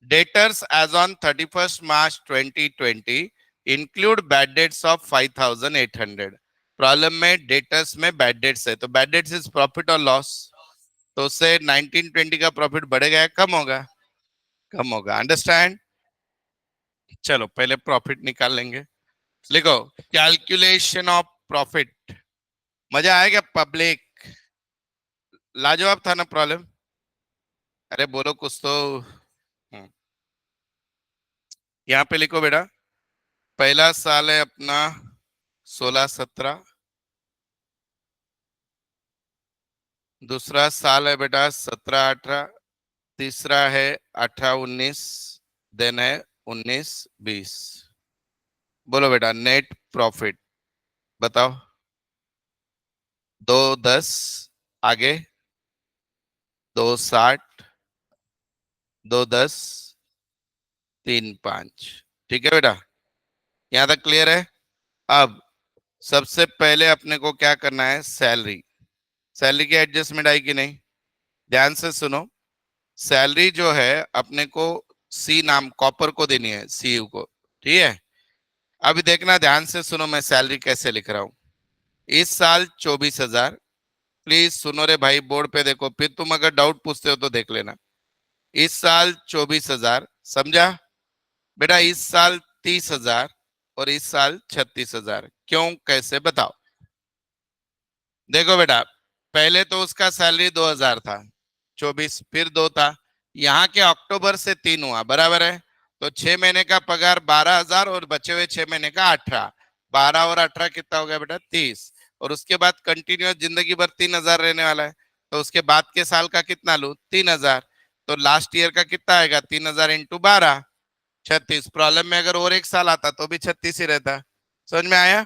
[SPEAKER 1] Debtors as on 31 March 2020 include bad debts of 5,800। Problem में डेटर्स में बैड डेट्स है, तो बैड डेट्स इज प्रॉफिट और लॉस, तो उससे 1920 का प्रॉफिट बढ़ेगा या कम होगा? कम होगा। अंडरस्टैंड? चलो पहले प्रॉफिट निकाल लेंगे। लिखो, कैलकुलेशन ऑफ प्रॉफिट। मजा आएगा पब्लिक? लाजवाब था ना प्रॉब्लम? अरे बोलो कुछ तो। हम्म, यहाँ पे लिखो बेटा। पहला साल है अपना 16-17, दूसरा साल है बेटा 17-18, तीसरा है 18-19, देन है 19-20। बोलो बेटा, नेट प्रॉफिट बताओ। 210, आगे 260, 210, 3-5। ठीक है बेटा, यहाँ तक क्लियर है? अब सबसे पहले अपने को क्या करना है? सैलरी। सैलरी की एडजस्टमेंट आई कि नहीं? ध्यान से सुनो। सैलरी जो है अपने को सी नाम कॉपर को देनी है, सीयू को। ठीक है, अभी देखना, ध्यान से सुनो, मैं सैलरी कैसे लिख रहा हूं। इस साल 24,000। प्लीज सुनो रे भाई, बोर्ड पे देखो, फिर तुम अगर डाउट पूछते हो तो देख लेना। इस साल 24,000, समझा बेटा? इस साल 30,000 और इस साल 36,000। क्यों, कैसे, बताओ। देखो बेटा, पहले तो उसका सैलरी 2,000 था, 24 फिर 2 था, यहाँ के अक्टूबर से 3 हुआ, बराबर है? तो 6 महीने का पगार 12,000 और बचे हुए 6 महीने का 18। 12 और 18 कितना हो गया बेटा? 30। और उसके बाद कंटिन्यूस जिंदगी भर 3,000 रहने वाला है, तो उसके बाद के साल का कितना लू? 3,000। तो लास्ट ईयर का कितना आएगा? 3,000 इंटू 12, 36। प्रॉब्लम में अगर और एक साल आता तो भी 36 ही रहता। समझ में आया?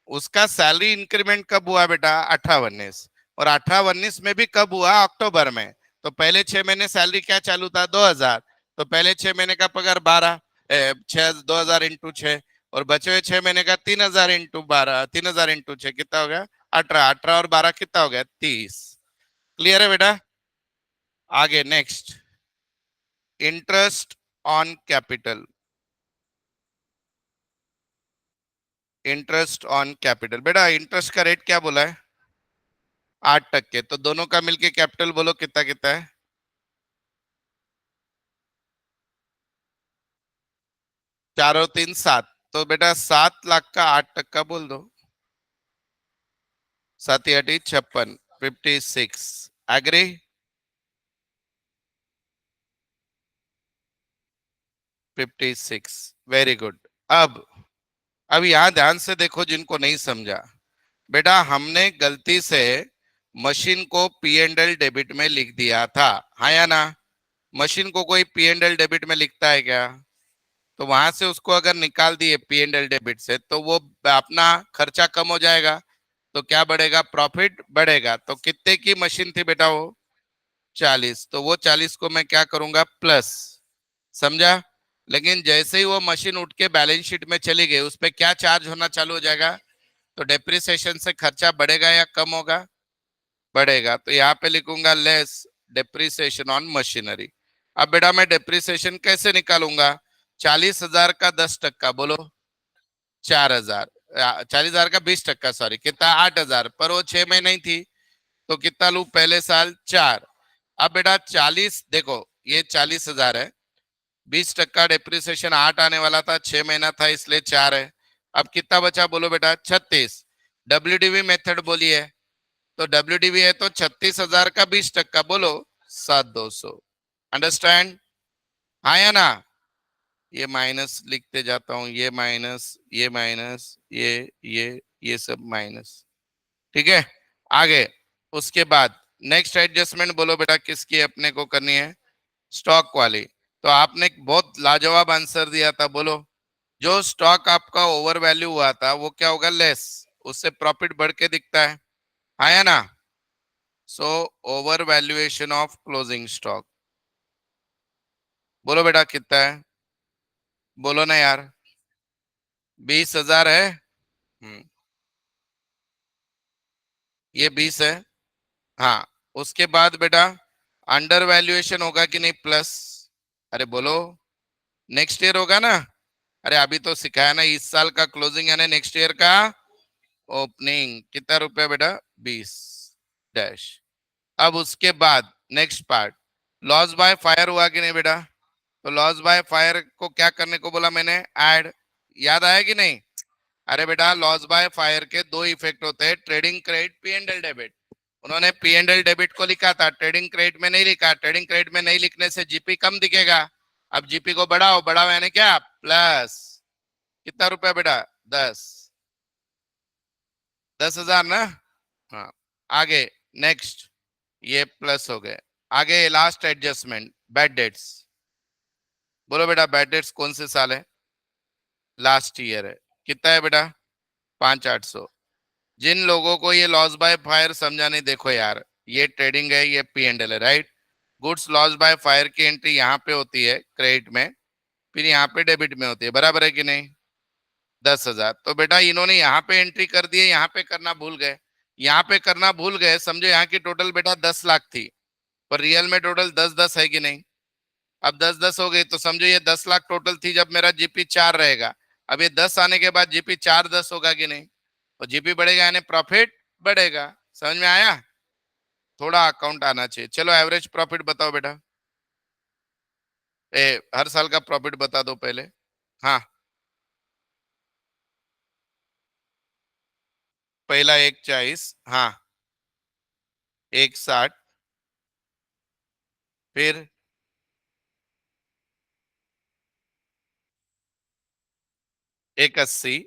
[SPEAKER 1] उसका सैलरी इंक्रीमेंट कब हुआ बेटा? 18-19। और 18-19 में भी कब हुआ? अक्टूबर में। तो पहले 6 महीने सैलरी क्या चालू था? 2,000। तो पहले 6 महीने का पगार 12, 2,000 इंटू 6, और बचे हुए 6 महीने का 3,000 इंटू 12, 3,000 इंटू 6 कितना हो गया? 18। 18 और 12 कितना हो गया? 30। क्लियर है बेटा? आगे next, interest on capital. Interest on capital, बेटा इंटरेस्ट का रेट क्या बोला है? 8%। तो दोनों का मिलके कैपिटल बोलो कितना कितना है? 4 और 3 7। तो बेटा 7 लाख का 8% बोल दो। साती अटी 56, 56। एग्री? 56। Very good. अब यहां ध्यान से देखो जिनको नहीं समझा। बेटा हमने गलती से मशीन को पी एंड एल डेबिट में लिख दिया था, हाँ या ना? मशीन को कोई पी एंड एल डेबिट में लिखता है क्या? तो वहां से उसको अगर निकाल दिए पी एंड एल डेबिट से, तो वो अपना खर्चा कम हो जाएगा, तो क्या बढ़ेगा? प्रॉफिट बढ़ेगा। तो कितने की मशीन थी बेटा वो? 40। तो वो 40 को मैं क्या करूंगा? प्लस। समझा? लेकिन जैसे ही वो मशीन उठ के बैलेंस शीट में चली गई, उस पर क्या चार्ज होना चालू हो जाएगा? तो डेप्रिसिएशन से खर्चा बढ़ेगा या कम होगा? बढ़ेगा। तो यहाँ पे लिखूंगा लेस डेप्रिसिएशन ऑन मशीनरी। अब बेटा मैं डेप्रिसिएशन कैसे निकालूंगा? 40,000 का 10%, बोलो। 4,000। 40,000 का 20%, सॉरी, कितना? 8,000। पर वो 6 महीने ही थी, तो कितना लू पहले साल? 4। अब बेटा 40, देखो ये 40,000 है, 20% डेप्रिसिएशन 8 आने वाला था, 6 महीना था, इसलिए 4 है। अब कितना बचा बोलो बेटा? 36। डब्ल्यूडीवी मेथड बोलिए। तो डब्ल्यूडीवी है तो 36,000 का 20%, बोलो। 7,200। अंडरस्टैंड? हाँ या ना? ये माइनस लिखते जाता हूं, ये माइनस, ये माइनस, ये सब माइनस। ठीक है? आगे उसके बाद नेक्स्ट एडजस्टमेंट बोलो बेटा किसकी अपने को करनी है? स्टॉक वाली। तो आपने एक बहुत लाजवाब आंसर दिया था, बोलो। जो स्टॉक आपका ओवर वैल्यू हुआ था वो क्या होगा? लेस। उससे प्रॉफिट बढ़ के दिखता है, हाँ या ना? So over valuation of closing stock, बोलो बेटा कितना है? बोलो ना यार। 20,000 है। ये 20 है। हाँ। उसके बाद बेटा अंडर वैल्यूएशन होगा कि नहीं? प्लस। अरे बोलो। नेक्स्ट ईयर होगा ना? अरे अभी तो सिखाया ना, इस साल का क्लोजिंग यानी नेक्स्ट ईयर का ओपनिंग। कितना रुपया बेटा? 20 डैश। अब उसके बाद next part, loss by fire हुआ कि नहीं बेटा? तो लॉस बाय फायर को क्या करने को बोला मैंने? ऐड। याद आया कि नहीं? अरे बेटा लॉस बाय फायर के दो इफेक्ट होते हैं, trading credit, P and L debit. उन्होंने पी एंड एल डेबिट को लिखा था, ट्रेडिंग क्रेडिट में नहीं लिखा। ट्रेडिंग क्रेडिट में नहीं लिखने से जीपी कम दिखेगा। अब जीपी को बढ़ाओ, बढ़ाओ यानी क्या? प्लस। कितना रुपया बेटा? 10। 10,000 ना? हाँ। आगे नेक्स्ट, ये प्लस हो गए। आगे लास्ट एडजस्टमेंट, बैड डेट्स। बोलो बेटा बैड डेट्स कौन से साल है? लास्ट ईयर है। कितना है बेटा? 5,800। जिन लोगों को ये लॉस बाय फायर समझा नहीं, देखो यार, ये ट्रेडिंग है, ये पी एंड एल है, right? Goods loss by fire की एंट्री यहाँ पे होती है क्रेडिट में, फिर यहाँ पे डेबिट में होती है, बराबर है कि नहीं? 10,000। तो बेटा इन्होंने यहाँ पे एंट्री कर दी है, यहाँ पे करना भूल गए। यहाँ पे करना भूल गए, समझो यहाँ की टोटल बेटा 10 लाख थी, पर रियल में टोटल 10-10 है कि नहीं? अब 10-10 हो गई, तो समझो ये 10 लाख टोटल थी जब मेरा जीपी 4 रहेगा। अब ये 10 आने के बाद जीपी 4-10 होगा कि नहीं? तो जीपी बढ़ेगा यानी प्रॉफिट बढ़ेगा। समझ में आया? थोड़ा अकाउंट आना चाहिए। चलो एवरेज प्रॉफिट बताओ बेटा। हर साल का प्रॉफिट बता दो पहले। हाँ। पहला 1,40, हाँ। 1,60, फिर 1,80,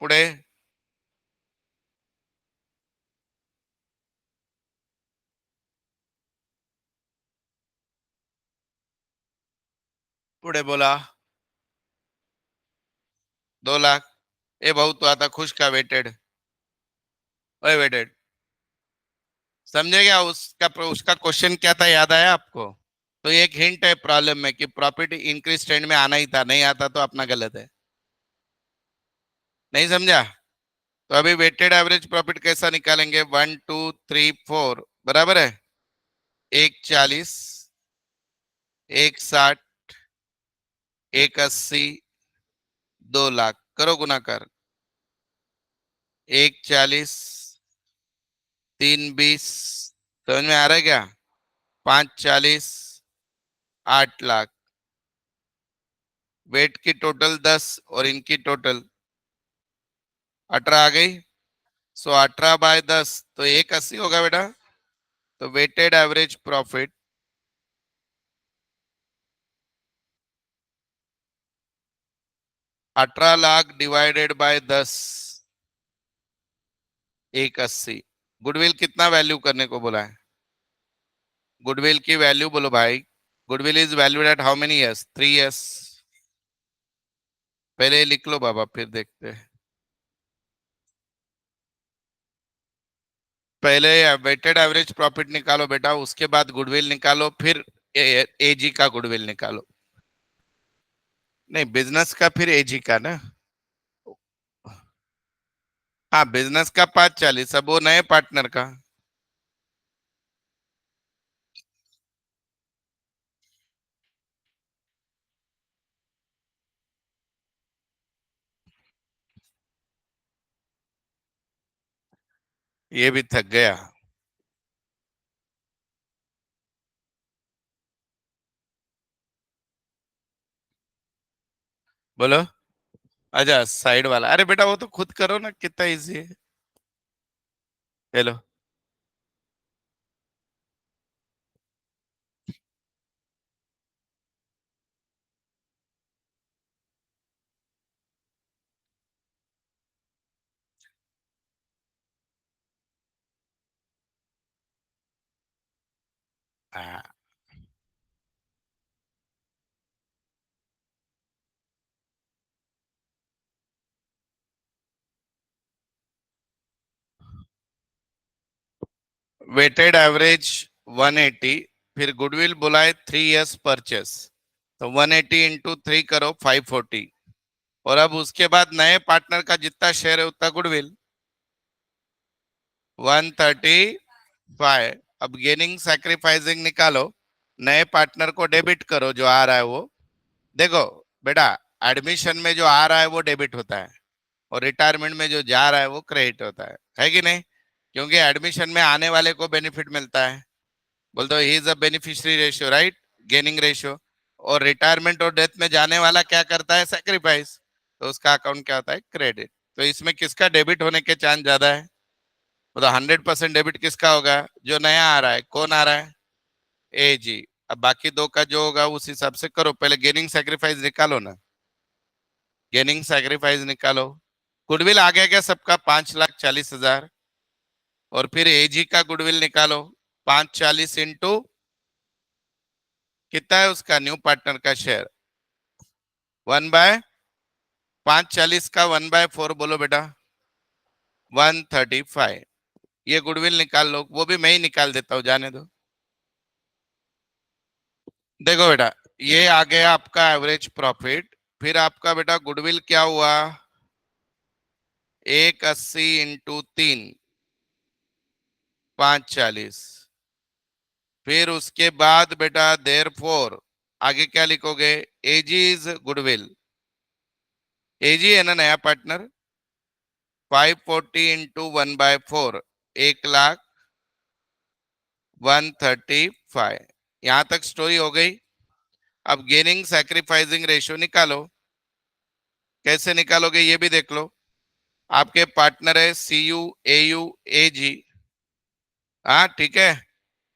[SPEAKER 1] पुढे? पुढे बोला 2 लाख। ए भाऊ तो आता खुश का वेटेड, ओए वेटेड। समझे क्या? उसका उसका क्वेश्चन क्या था, याद आया आपको? तो एक हिंट है प्रॉब्लम में कि प्रॉफिट इंक्रीज ट्रेंड में आना ही था, नहीं आता तो अपना गलत है। नहीं समझा? तो अभी वेटेड एवरेज प्रॉफिट कैसा निकालेंगे? 1, 2, 3, 4, बराबर है। 1,40, 1,60, 1,80, 2 लाख, करो गुनाकार। 1,40, 3,20, समझ में आ रहा है क्या? 5,40, 8 लाख। वेट की टोटल 10 और इनकी टोटल 18 आ गई। सो 18/10 तो 180 होगा बेटा। तो weighted average profit 18 lakh divided by 10, 180। Goodwill कितना वैल्यू करने को बोला है? गुडविल की वैल्यू बोलो भाई। Goodwill is valued at how many years? 3 years. पहले ये लिख लो बाबा, फिर देखते हैं। पहले वेटेड एवरेज प्रॉफिट निकालो बेटा, उसके बाद गुडविल निकालो, फिर एजी का गुडविल निकालो। नहीं, बिजनेस का फिर एजी का ना। हाँ, बिजनेस का 540, अब वो नए पार्टनर का। ये भी थक गया। बोलो। अच्छा, साइड वाला, अरे बेटा वो तो खुद करो ना, कितना इजी है। हेलो। वेटेड एवरेज 180, फिर गुडविल बुलाए 3 ईयर्स परचेस, तो 180 इंटू 3 करो 540। और अब उसके बाद नए पार्टनर का जितना शेयर है उतना गुडविल 135। अब गेनिंग सैक्रिफाइसिंग निकालो, नए पार्टनर को डेबिट करो जो आ रहा है वो। देखो बेटा, एडमिशन में जो आ रहा है वो डेबिट होता है, और रिटायरमेंट में जो जा रहा है वो क्रेडिट होता है कि नहीं? क्योंकि एडमिशन में आने वाले को बेनिफिट मिलता है, बोल दो he is a beneficiary ratio, right, gaining ratio. और रिटायरमेंट और डेथ में जाने वाला क्या करता है? सेक्रीफाइस। तो उसका अकाउंट क्या होता है? क्रेडिट। तो इसमें किसका डेबिट होने के चांस ज्यादा है? मतलब 100% डेबिट किसका होगा? जो नया आ रहा है। कौन आ रहा है? ए जी। अब बाकी दो का जो होगा उस हिसाब से करो, पहले गेनिंग सेक्रीफाइस निकालो ना। गेनिंग सेक्रीफाइस निकालो। गुडविल आ गया क्या सबका? 5,40,000। और फिर एजी का गुडविल निकालो, 540 इंटू कितना है उसका न्यू पार्टनर का शेयर? 1/540 का 1/4 बोलो बेटा, 135। ये गुडविल निकाल लो, वो भी मैं ही निकाल देता हूँ, जाने दो। देखो बेटा, ये आ गया आपका एवरेज प्रॉफिट। फिर आपका बेटा गुडविल क्या हुआ? 180 इंटू 3, 540। फिर उसके बाद बेटा देर फोर, आगे क्या लिखोगे? एजी इज गुडविल। एजी है ना नया पार्टनर। 540 इंटू 1/4, 1,135। यहां तक स्टोरी हो गई। अब गेनिंग सैक्रिफाइसिंग रेशियो निकालो। कैसे निकालोगे ये भी देख लो। आपके पार्टनर है सी यू ए यू ए जी। हाँ ठीक है।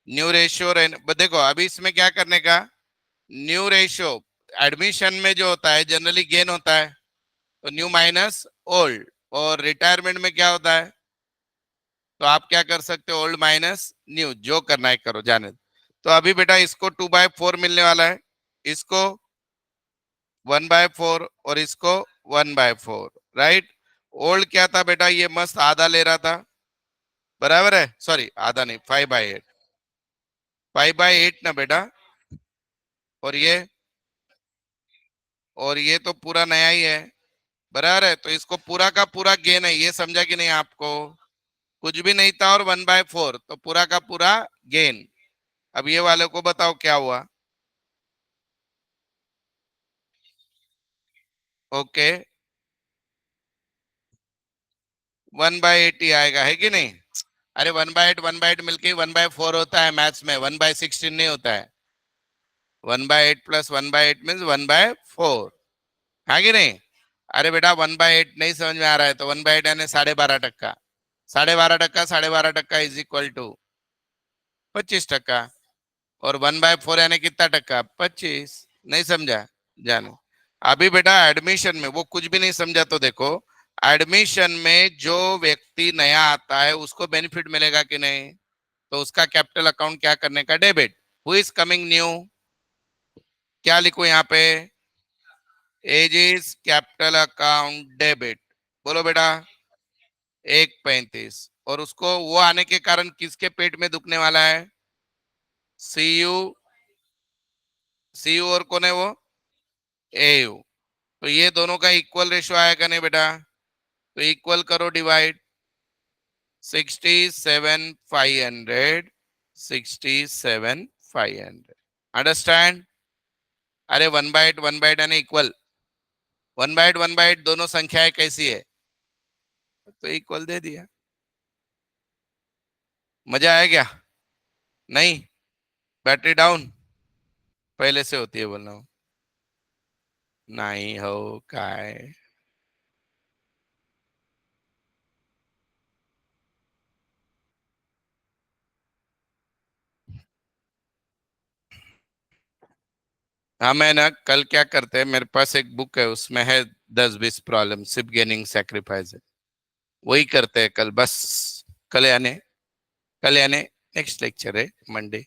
[SPEAKER 1] न्यू रेशियो देखो अभी इसमें क्या करने का? न्यू रेशियो एडमिशन में जो होता है जनरली गेन होता है, तो न्यू माइनस ओल्ड। और रिटायरमेंट में क्या होता है? तो आप क्या कर सकते हो? ओल्ड माइनस न्यू, जो करना है करो, जाने दो। तो अभी बेटा इसको 2/4 मिलने वाला है, इसको 1/4, और इसको 1/4, राइट। ओल्ड क्या था बेटा? ये मस्त आधा ले रहा था, बराबर है, सॉरी आधा नहीं, 5/8। 5/8 ना बेटा। और ये तो पूरा नया ही है, बराबर है। तो इसको पूरा का पूरा गेन है, ये समझा कि नहीं आपको? कुछ भी नहीं था और 1/4, तो पूरा का पूरा गेन। अब ये वाले को बताओ क्या हुआ? ओके, 1/8 ही आएगा, है कि नहीं? अरे 1/8 मिलके 1/4 होता है मैथ्स में, 1/16 नहीं होता है। 1/8 प्लस 1/8 मीन्स 1/4, है कि नहीं? अरे बेटा 1/8 नहीं समझ में आ रहा है तो 1/8 यानी 12.5 टक्का। 12.5% इज इक्वल टू 25%। और 1/4 यानी कितना टक्का? 25। नहीं समझा? जानो। अभी बेटा एडमिशन में वो कुछ भी नहीं समझा तो देखो, एडमिशन में जो व्यक्ति नया आता है उसको बेनिफिट मिलेगा कि नहीं? तो उसका कैपिटल अकाउंट क्या करने का? Debit. Who is coming new? क्या लिखो यहाँ पे? A's is capital account debit. बोलो बेटा। 1.35। और उसको वो आने के कारण किसके पेट में दुखने वाला है? सीयू। सीयू और कौन है वो? एयू। तो ये दोनों का इक्वल रेशियो आएगा नहीं बेटा? तो इक्वल करो, डिवाइड। 67,500, 67,500। अंडरस्टैंड? अरे 1/8 1/8 यानी इक्वल। 1/8 1/8 दोनों संख्याएं कैसी है? तो इक्वल दे दिया। मजा आया क्या? नहीं? बैटरी डाउन पहले से होती है, बोल रहा हूँ। नहीं हो काय? हाँ, मैं ना कल क्या करते हैं, मेरे पास एक बुक है, उसमें है 10-20 प्रॉब्लम, सिप गेनिंग सैक्रिफाइस है, वही करते हैं कल बस। कल यानी कल यानी नेक्स्ट लेक्चर है मंडे।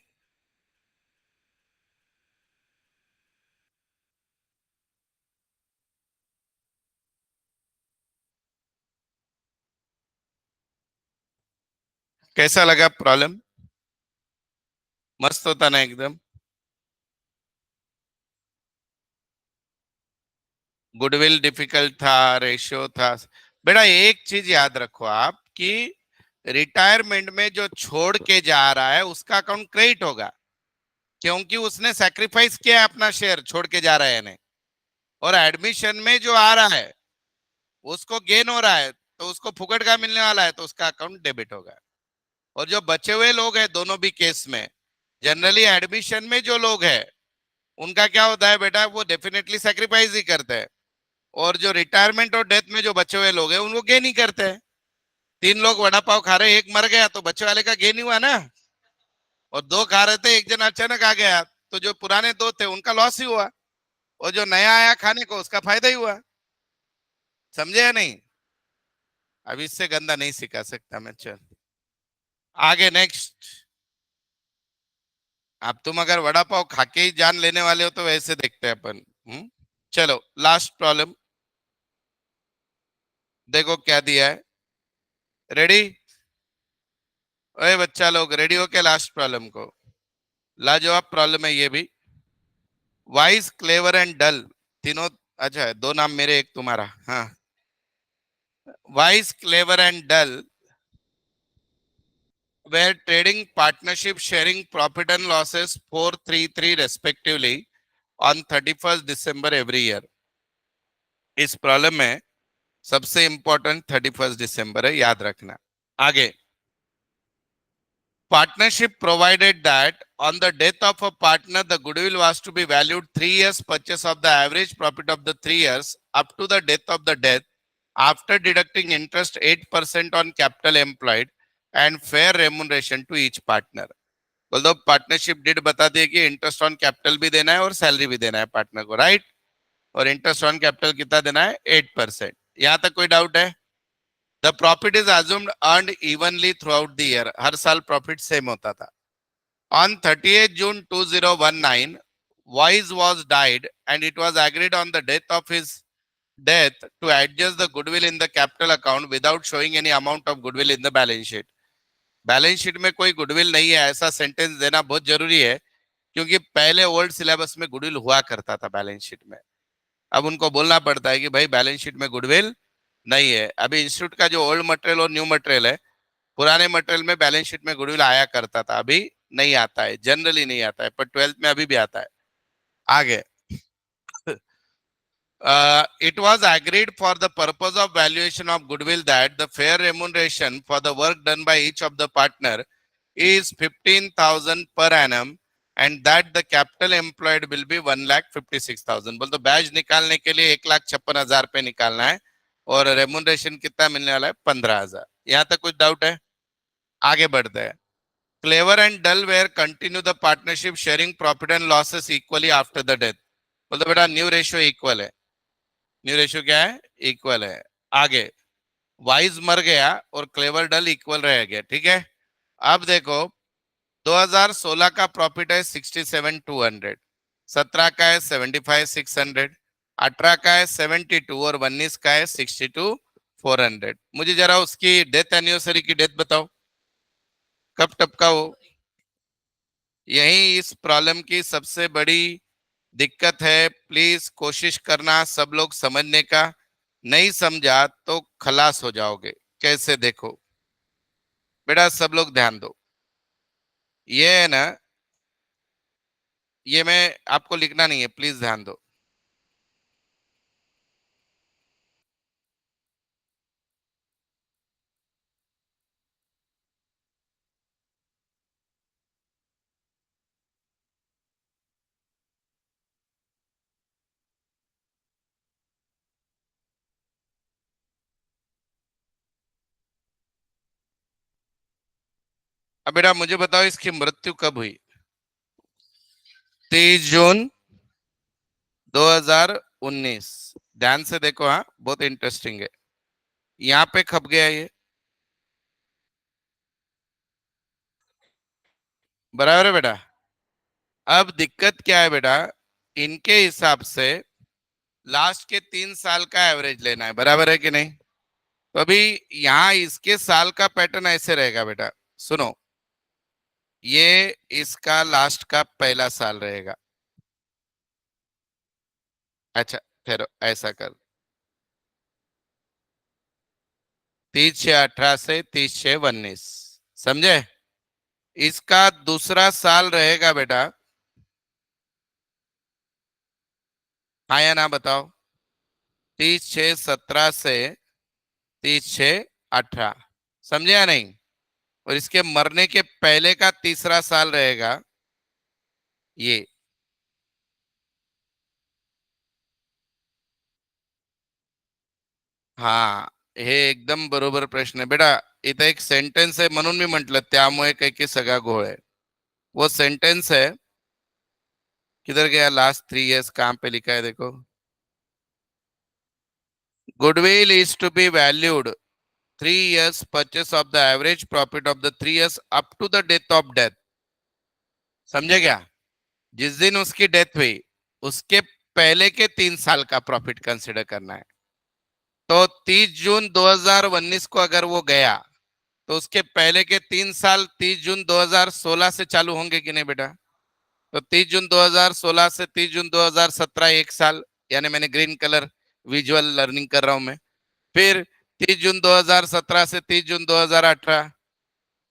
[SPEAKER 1] कैसा लगा प्रॉब्लम? मस्त होता ना एकदम? गुडविल डिफिकल्ट था, रेशियो था। बेटा एक चीज याद रखो आप कि रिटायरमेंट में जो छोड़ के जा रहा है उसका अकाउंट क्रेडिट होगा, क्योंकि उसने सैक्रिफाइस किया है अपना शेयर, छोड़ के जा रहा है ने। और एडमिशन में जो आ रहा है उसको गेन हो रहा है, तो उसको फुकट का मिलने वाला है, तो उसका अकाउंट डेबिट होगा। और जो बचे हुए लोग हैं दोनों भी केस में, जनरली एडमिशन में जो लोग हैं उनका क्या होता है बेटा? वो डेफिनेटली सैक्रिफाइस ही करते हैं। और जो रिटायरमेंट और डेथ में जो बचे हुए लोग हैं उनको गेन ही करते हैं। 3 लोग वड़ा पाव खा रहे, एक मर गया तो बच्चे वाले का गेन ही हुआ ना। और 2 खा रहे थे, एक जन अचानक आ गया तो जो पुराने 2 थे उनका लॉस ही हुआ। और जो नया आया खाने को उसका फायदा ही हुआ। समझे या नहीं? अब इससे गंदा नहीं सिखा सकता मैं। चल आगे नेक्स्ट। अब तुम अगर वड़ा पाव खा के ही जान लेने वाले हो तो वैसे देखते हैं अपन। चलो लास्ट प्रॉब्लम देखो क्या दिया है। रेडी? ओए बच्चा लोग रेडी हो के लास्ट प्रॉब्लम को? लाजवाब प्रॉब्लम है ये भी। वाइज, क्लेवर एंड डल तीनों। अच्छा है, 2 नाम मेरे एक तुम्हारा। हाँ। Wise, clever and dull were trading partnership sharing profit and losses 433 respectively on 31st December every year। इस प्रॉब्लम में सबसे इंपॉर्टेंट 31st दिसंबर है, याद रखना। आगे, partnership provided that on the death of a partner the goodwill was to be valued 3 years purchase of the average profit of the 3 years up to the death of the death after deducting interest 8% on capital employed and fair remuneration to each partner। बोल दो partnership date बता दिए कि interest on capital भी देना है और salary भी देना है पार्टनर को, राइट? और इंटरेस्ट ऑन कैपिटल कितना देना है? 8%। यहां तक कोई डाउट है? The profit is assumed earned evenly throughout the year. हर साल प्रॉफिट सेम होता था। On 30th June 2019 Wise was died and it was agreed on the death of his death to adjust the goodwill in the capital account without showing any amount of goodwill in the balance sheet। Balance sheet में कोई goodwill नहीं है, ऐसा sentence देना बहुत जरूरी है, क्योंकि पहले ओल्ड सिलेबस में गुडविल हुआ करता था बैलेंस शीट में। अब उनको बोलना पड़ता है कि भाई बैलेंस शीट में गुडविल नहीं है। अभी इंस्टीट्यूट का जो ओल्ड मटेरियल और न्यू मटेरियल है, पुराने मटेरियल में बैलेंस शीट में गुडविल आया करता था, अभी नहीं आता है, जनरली नहीं आता है, पर 12th में अभी भी आता है। आगे, it was agreed for the purpose of valuation of goodwill that the fair remuneration for the work done by each of the partner is 15,000 per annum and that the capital employed will be 1,56,000। बोल तो batch निकालने के लिए 1,56,000 पे निकालना है और remuneration कितना मिलने वाला है? 15,000। यहां तक कुछ डाउट है? आगे बढ़ते हैं। Clever and dull were continue the partnership sharing profit and losses equally after the death. बोलते बेटा न्यू रेशियो इक्वल है। न्यू रेशियो क्या है? इक्वल है। आगे वाइज मर गया और क्लेवर डल इक्वल रह गया, ठीक है। अब देखो 2016 का प्रॉफिट है 67,200, 17 का है 75,600, 18 का है 72 और 19 का है 62,400। मुझे जरा उसकी डेथ एनिवर्सरी की डेथ बताओ, कब टपका वो? यही इस प्रॉब्लम की सबसे बड़ी दिक्कत है। प्लीज कोशिश करना सब लोग समझने का, नहीं समझा तो खलास हो जाओगे। कैसे देखो बेटा, सब लोग ध्यान दो। ये है ना, ये मैं आपको लिखना नहीं है, प्लीज ध्यान दो। अब बेटा मुझे बताओ इसकी मृत्यु कब हुई? 30 जून 2019। ध्यान से देखो, हाँ बहुत इंटरेस्टिंग है। यहाँ पे खप गया ये, बराबर है बेटा। अब दिक्कत क्या है बेटा, इनके हिसाब से लास्ट के 3 साल का एवरेज लेना है, बराबर है कि नहीं? तो अभी यहाँ इसके साल का पैटर्न ऐसे रहेगा बेटा, सुनो। ये इसका लास्ट का पहला साल रहेगा। अच्छा, फिर ऐसा कर, 30/6/18 से 30/6/19, समझे? इसका दूसरा साल रहेगा बेटा, हाँ या ना बताओ? 30/6/17 से 30/6/18, समझे या नहीं? और इसके मरने के पहले का तीसरा साल रहेगा ये। हा, हे एकदम बरोबर प्रश्न आहे बेटा. इथं एक सेंटेन्स आहे म्हणून मी म्हंटल त्यामुळे काही की सगळा घोळ आहे. वो सेंटेंस है, किधर गया? लास्ट 3 years कहाँ पे लिखा है देखो. Goodwill is to be valued 3 years purchase of the average profit of the 3 years up to the death of death. समझे क्या? जिस दिन उसकी डेथ हुई उसके पहले के 3 साल का प्रॉफिट कंसिडर करना है. तो 30 जून 2019 को अगर वो गया तो उसके पहले के 3 साल 30 जून 2016 से चालू होंगे कि नहीं बेटा? तो 30 जून 2016 से 30 जून 2017 एक साल, यानी मैंने ग्रीन कलर विजुअल लर्निंग कर रहा हूं मैं. फिर 30 जून 2017 से 30 जून 2018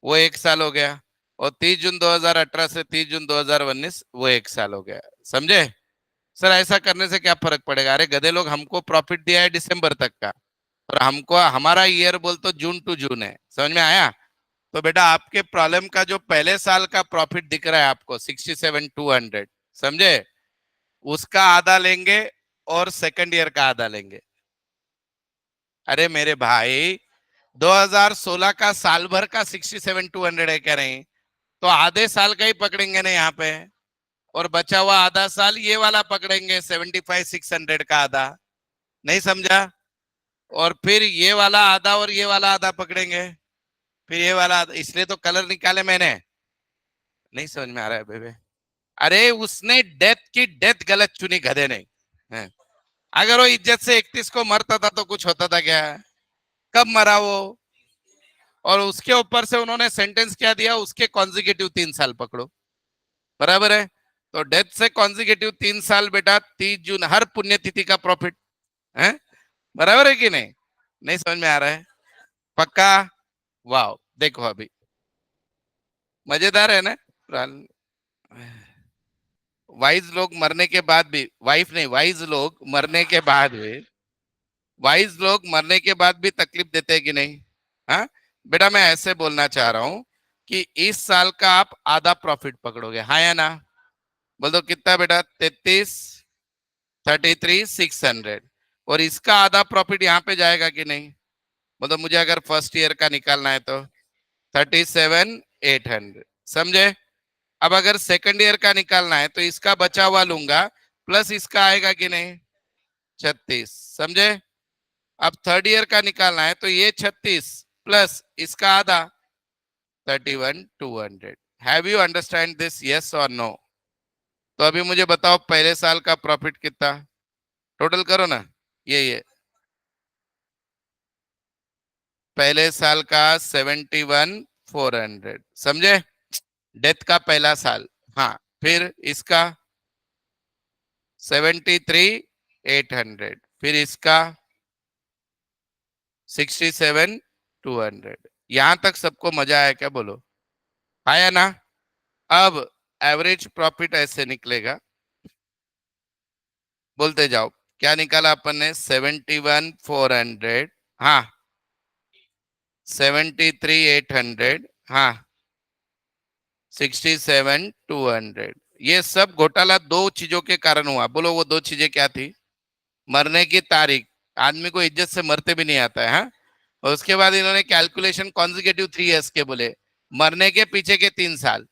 [SPEAKER 1] वो एक साल हो गया. और 30 जून 2018 से 30 जून 2019 वो एक साल हो गया. समझे? सर ऐसा करने से क्या फर्क पड़ेगा? अरे गधे लोग, हमको प्रॉफिट दिया है दिसंबर तक का और हमको हमारा ईयर बोल तो जून टू जून है. समझ में आया? तो बेटा आपके प्रॉब्लम का जो पहले साल का प्रॉफिट दिख रहा है आपको 67,200, समझे? उसका आधा लेंगे और सेकंड ईयर का आधा लेंगे. अरे मेरे भाई, 2016 का साल भर का 67,200 है क्या? नहीं तो आधे साल का ही पकड़ेंगे ना यहाँ पे, और बचा हुआ आधा साल ये वाला पकड़ेंगे 75,600 का आधा. नहीं समझा? और फिर ये वाला आधा और ये वाला आधा पकड़ेंगे, फिर ये वाला आधा. इसलिए तो कलर निकाले मैंने. नहीं समझ में आ रहा है बेबे? अरे उसने डेथ की डेथ गलत चुनी गधे ने. हैं. अगर वो इज्जत से 31 को मरता था तो कुछ होता था क्या? कब मरा वो? और उसके ऊपर से उन्होंने सेंटेंस क्या दिया, उसके कॉन्जिक्यूटिव 3 साल पकड़ो. बराबर है? तो डेथ से कॉन्जिक्यूटिव 3 साल बेटा 30 जून हर पुण्यतिथि का प्रॉफिट है. बराबर है कि नहीं? नहीं समझ में आ रहा है? पक्का? वाह, देखो अभी मजेदार है ना. वाइज लोग मरने के बाद भी, वाइफ नहीं, वाइज लोग मरने के बाद भी, वाइज लोग मरने के बाद भी तकलीफ देते हैं कि नहीं? हाँ बेटा, मैं ऐसे बोलना चाह रहा हूं कि इस साल का आप आधा प्रॉफिट पकड़ोगे, हाँ या ना? बोल दो कितना बेटा? 33,600. और इसका आधा प्रॉफिट यहाँ पे जाएगा कि नहीं? मतलब मुझे अगर फर्स्ट ईयर का निकालना है तो 37,800, समझे। अब अगर सेकंड ईयर का निकालना है तो इसका बचा हुआ लूंगा, प्लस इसका आएगा कि नहीं, 36, समझे। अब थर्ड ईयर का निकालना है तो ये 36 प्लस इसका आधा, 31,200। Have you understand this, yes और नो? तो अभी मुझे बताओ पहले साल का प्रॉफिट कितना, टोटल करो ना। ये पहले साल का 71,400, समझे, डेथ का पहला साल। हाँ, फिर इसका 73,800, फिर इसका 67,200। यहां तक सबको मजा आया क्या, बोलो, आया ना? अब एवरेज प्रॉफिट ऐसे निकलेगा, बोलते जाओ। क्या निकाला अपन ने, 71,400, हाँ, 73,800, हाँ, 67,200। ये सब घोटाला दो चीजों के कारण हुआ, बोलो वो दो चीजें क्या थी? मरने की तारीख, आदमी को इज्जत से मरते भी नहीं आता है, हाँ। और उसके बाद इन्होंने कैलकुलेशन कॉन्जिक्यूटिव 3 इयर्स के बोले, मरने के पीछे के 3 साल।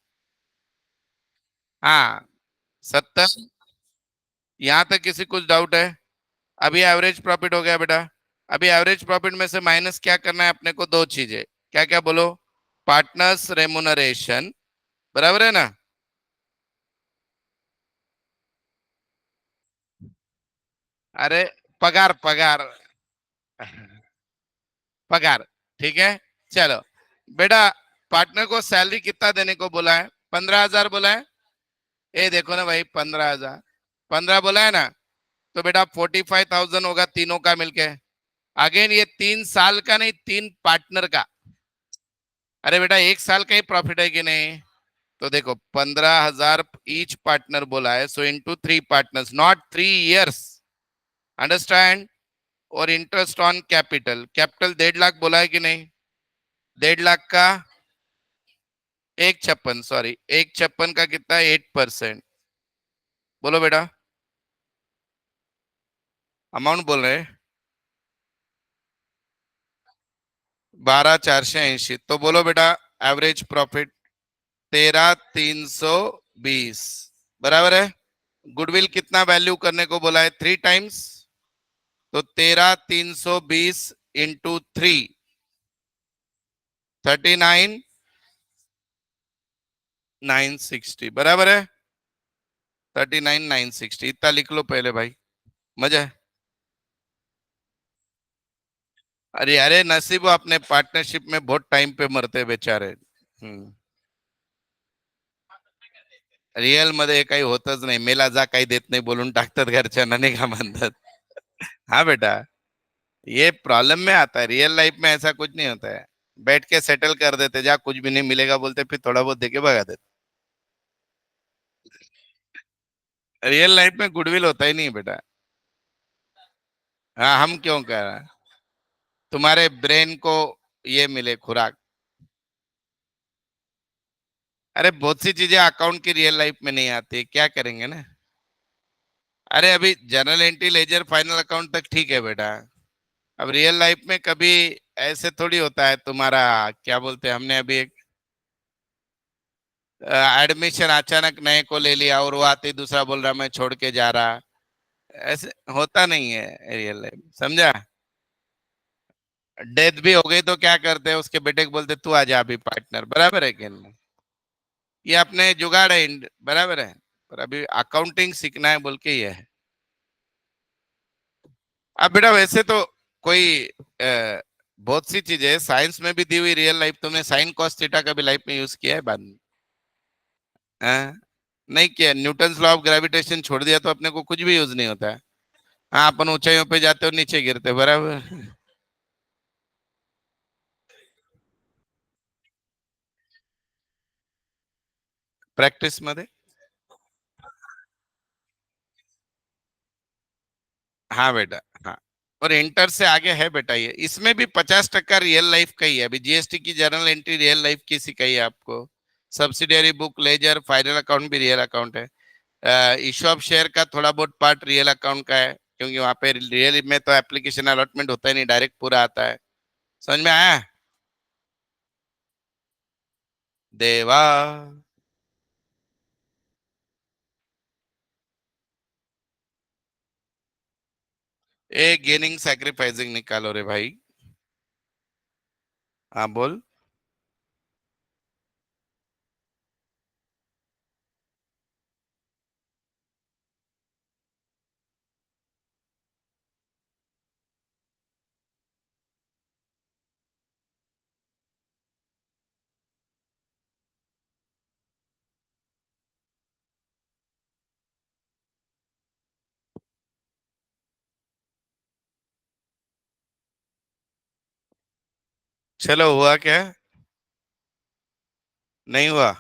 [SPEAKER 1] हाँ, 70। यहां तक किसी कुछ डाउट है? अभी एवरेज प्रॉफिट हो गया बेटा। अभी एवरेज प्रॉफिट में से माइनस क्या करना है अपने को, दो चीजें, क्या क्या बोलो, पार्टनर्स रेमुनरेशन, बराबर है ना। अरे पगार पगार, पगार, ठीक है। चलो बेटा, पार्टनर को सैलरी कितना देने को बोला है, 15,000 बोला है। ये देखो ना भाई, 15,000, 15 बोला है ना। तो बेटा 45,000 होगा तीनों का मिलके। अगेन ये 3 साल का नहीं, 3 पार्टनर का। अरे बेटा 1 साल का ही प्रॉफिट है कि नहीं? तो देखो 15,000 ईच पार्टनर बोला है, so into 3 partners, not 3 years, understand. और interest on capital, capital 1.5 lakh बोला है कि नहीं, 1.5 लाख का 1,56, सॉरी 1,56 का कितना, 8%, बोलो बेटा, अमाउंट बोल रहे हैं 12,480। तो बोलो बेटा एवरेज प्रॉफिट 13,320, बराबर है। गुडविल कितना वैल्यू करने को बोला है, 3 टाइम्स, तो 13,320 इंटू 3, 39,960, बराबर है। 39,960 इतना लिख लो पहले भाई, मजा है। अरे अरे नसीब अपने पार्टनरशिप में बहुत टाइम पे मरते बेचारे। रिअल मध्ये काही होतच नाही, मेला जा काही देत नाही बोलून टाकतात घरच्यांना, नाही का म्हणतात। हाँ बेटा, ये प्रॉब्लम में आता है, रियल लाइफ में ऐसा कुछ नहीं होता है। बैठ के सेटल कर देते, जा कुछ भी नहीं मिलेगा बोलते, फिर थोड़ा बहुत देके भगा देते। रियल लाइफ में गुडविल होता ही नहीं बेटा। हाँ, हम क्यों कह रहे हैं, तुम्हारे ब्रेन को ये मिले खुराक। अरे बहुत सी चीजें अकाउंट की रियल लाइफ में नहीं आती, क्या करेंगे ना। अरे अभी journal entry ledger final account तक ठीक है बेटा। अब रियल लाइफ में कभी ऐसे थोड़ी होता है तुम्हारा, क्या बोलते हैं, हमने अभी एक एडमिशन अचानक नए को ले लिया और वो आते ही दूसरा बोल रहा मैं छोड़ के जा रहा, ऐसे होता नहीं है रियल लाइफ, समझा। डेथ भी हो गई तो क्या करते हैं, उसके बेटे को बोलते तू आ जा अभी पार्टनर, बराबर है कि नहीं। ये अपने जुगाड़ है, बराबर है। पर अभी अकाउंटिंग सीखना है बोल के ये है। अब बेटा वैसे तो कोई बहुत सी चीजें साइंस में भी दी हुई रियल लाइफ, तुमने साइन कॉस थीटा कभी लाइफ में यूज किया है बाद में? हाँ? नहीं किया, न्यूटन लॉ ऑफ ग्रेविटेशन छोड़ दिया तो अपने को कुछ भी यूज नहीं होता है। हाँ, अपन ऊंचाइयों पे जाते और नीचे गिरते, बराबर। प्रैक्टिस मध्ये। हाँ बेटा, हाँ। और इंटर से आगे है बेटा, ये इसमें भी 50% रियल लाइफ का ही है। अभी जीएसटी की जर्नल एंट्री रियल लाइफ की सिखाई है आपको। Subsidiary book ledger final account भी रियल अकाउंट है। इशू ऑफ शेयर का थोड़ा बहुत पार्ट रियल अकाउंट का है, क्योंकि वहां पे रियल में तो एप्लीकेशन अलॉटमेंट होता ही नहीं, डायरेक्ट पूरा आता है। समझ में आया? देवा। ए गेनिंग सैक्रिफाइसिंग निकालो रे भाई। हाँ बोल। चलो हुआ क्या? नहीं हुआ।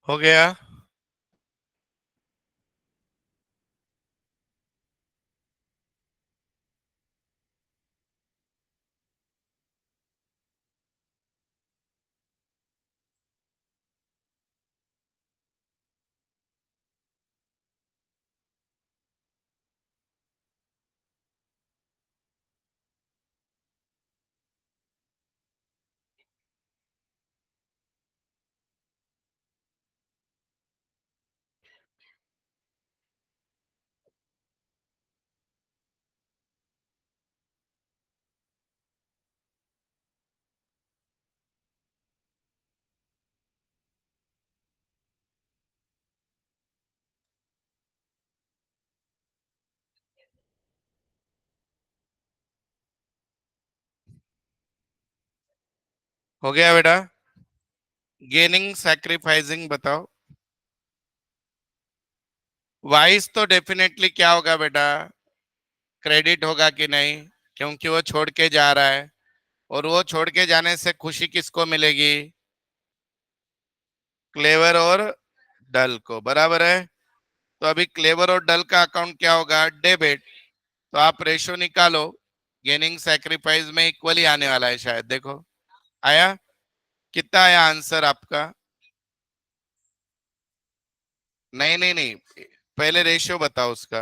[SPEAKER 1] हो गया। हो गया बेटा। गेनिंग सैक्रिफाइसिंग बताओ। वाइस तो डेफिनेटली क्या होगा बेटा? क्रेडिट होगा कि नहीं? क्योंकि वो छोड़ के जा रहा है, और वो छोड़ के जाने से खुशी किसको मिलेगी? क्लेवर और डल को, बराबर है। तो अभी क्लेवर और डल का अकाउंट क्या होगा? डेबिट। तो आप रेशो निकालो। गेनिंग सैक्रिफाइस में इक्वली आने वाला है शायद, देखो। आया? कितना आया आंसर आपका? नहीं नहीं नहीं, पहले रेशियो बताओ उसका।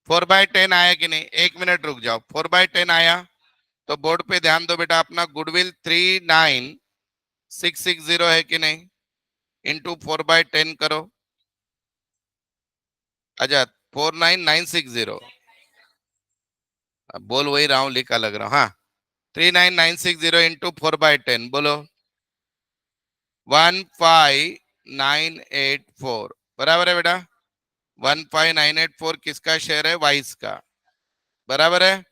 [SPEAKER 1] 4/10 आया कि नहीं? 1 मिनट रुक जाओ। 4/10 आया तो बोर्ड पे ध्यान दो बेटा, अपना गुडविल 39660 है कि नहीं? इंटू 4/10 करो। अच्छा, 49960। बोल वही रहा हूँ, लिखा लग रहा हूँ। हाँ, 39960 इंटू 4/10 बोलो। 15984, बराबर है बेटा। 15984 किसका शेयर है? वाइस का, बराबर है।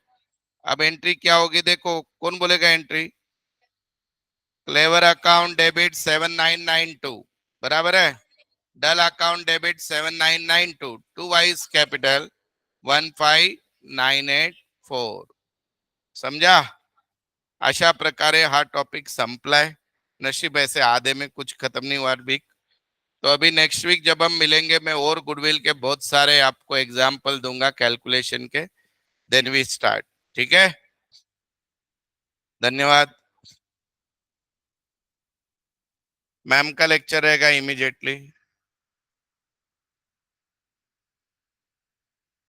[SPEAKER 1] अब एंट्री क्या होगी देखो, कौन बोलेगा एंट्री? क्लेवर अकाउंट डेबिट 7992, बराबर है। डल अकाउंट डेबिट 7992 टू वाइस कैपिटल 15984। समझा? अशा प्रकारे हा टॉपिक संपलाय। नशीब ऐसे आधे में कुछ खत्म नहीं हुआ वीक। तो अभी नेक्स्ट वीक जब हम मिलेंगे, मैं और गुडविल के बहुत सारे आपको एग्जाम्पल दूंगा कैलकुलेशन के। Then we start. ठीक है, धन्यवाद। मैम का लेक्चर रहेगा इमीडिएटली।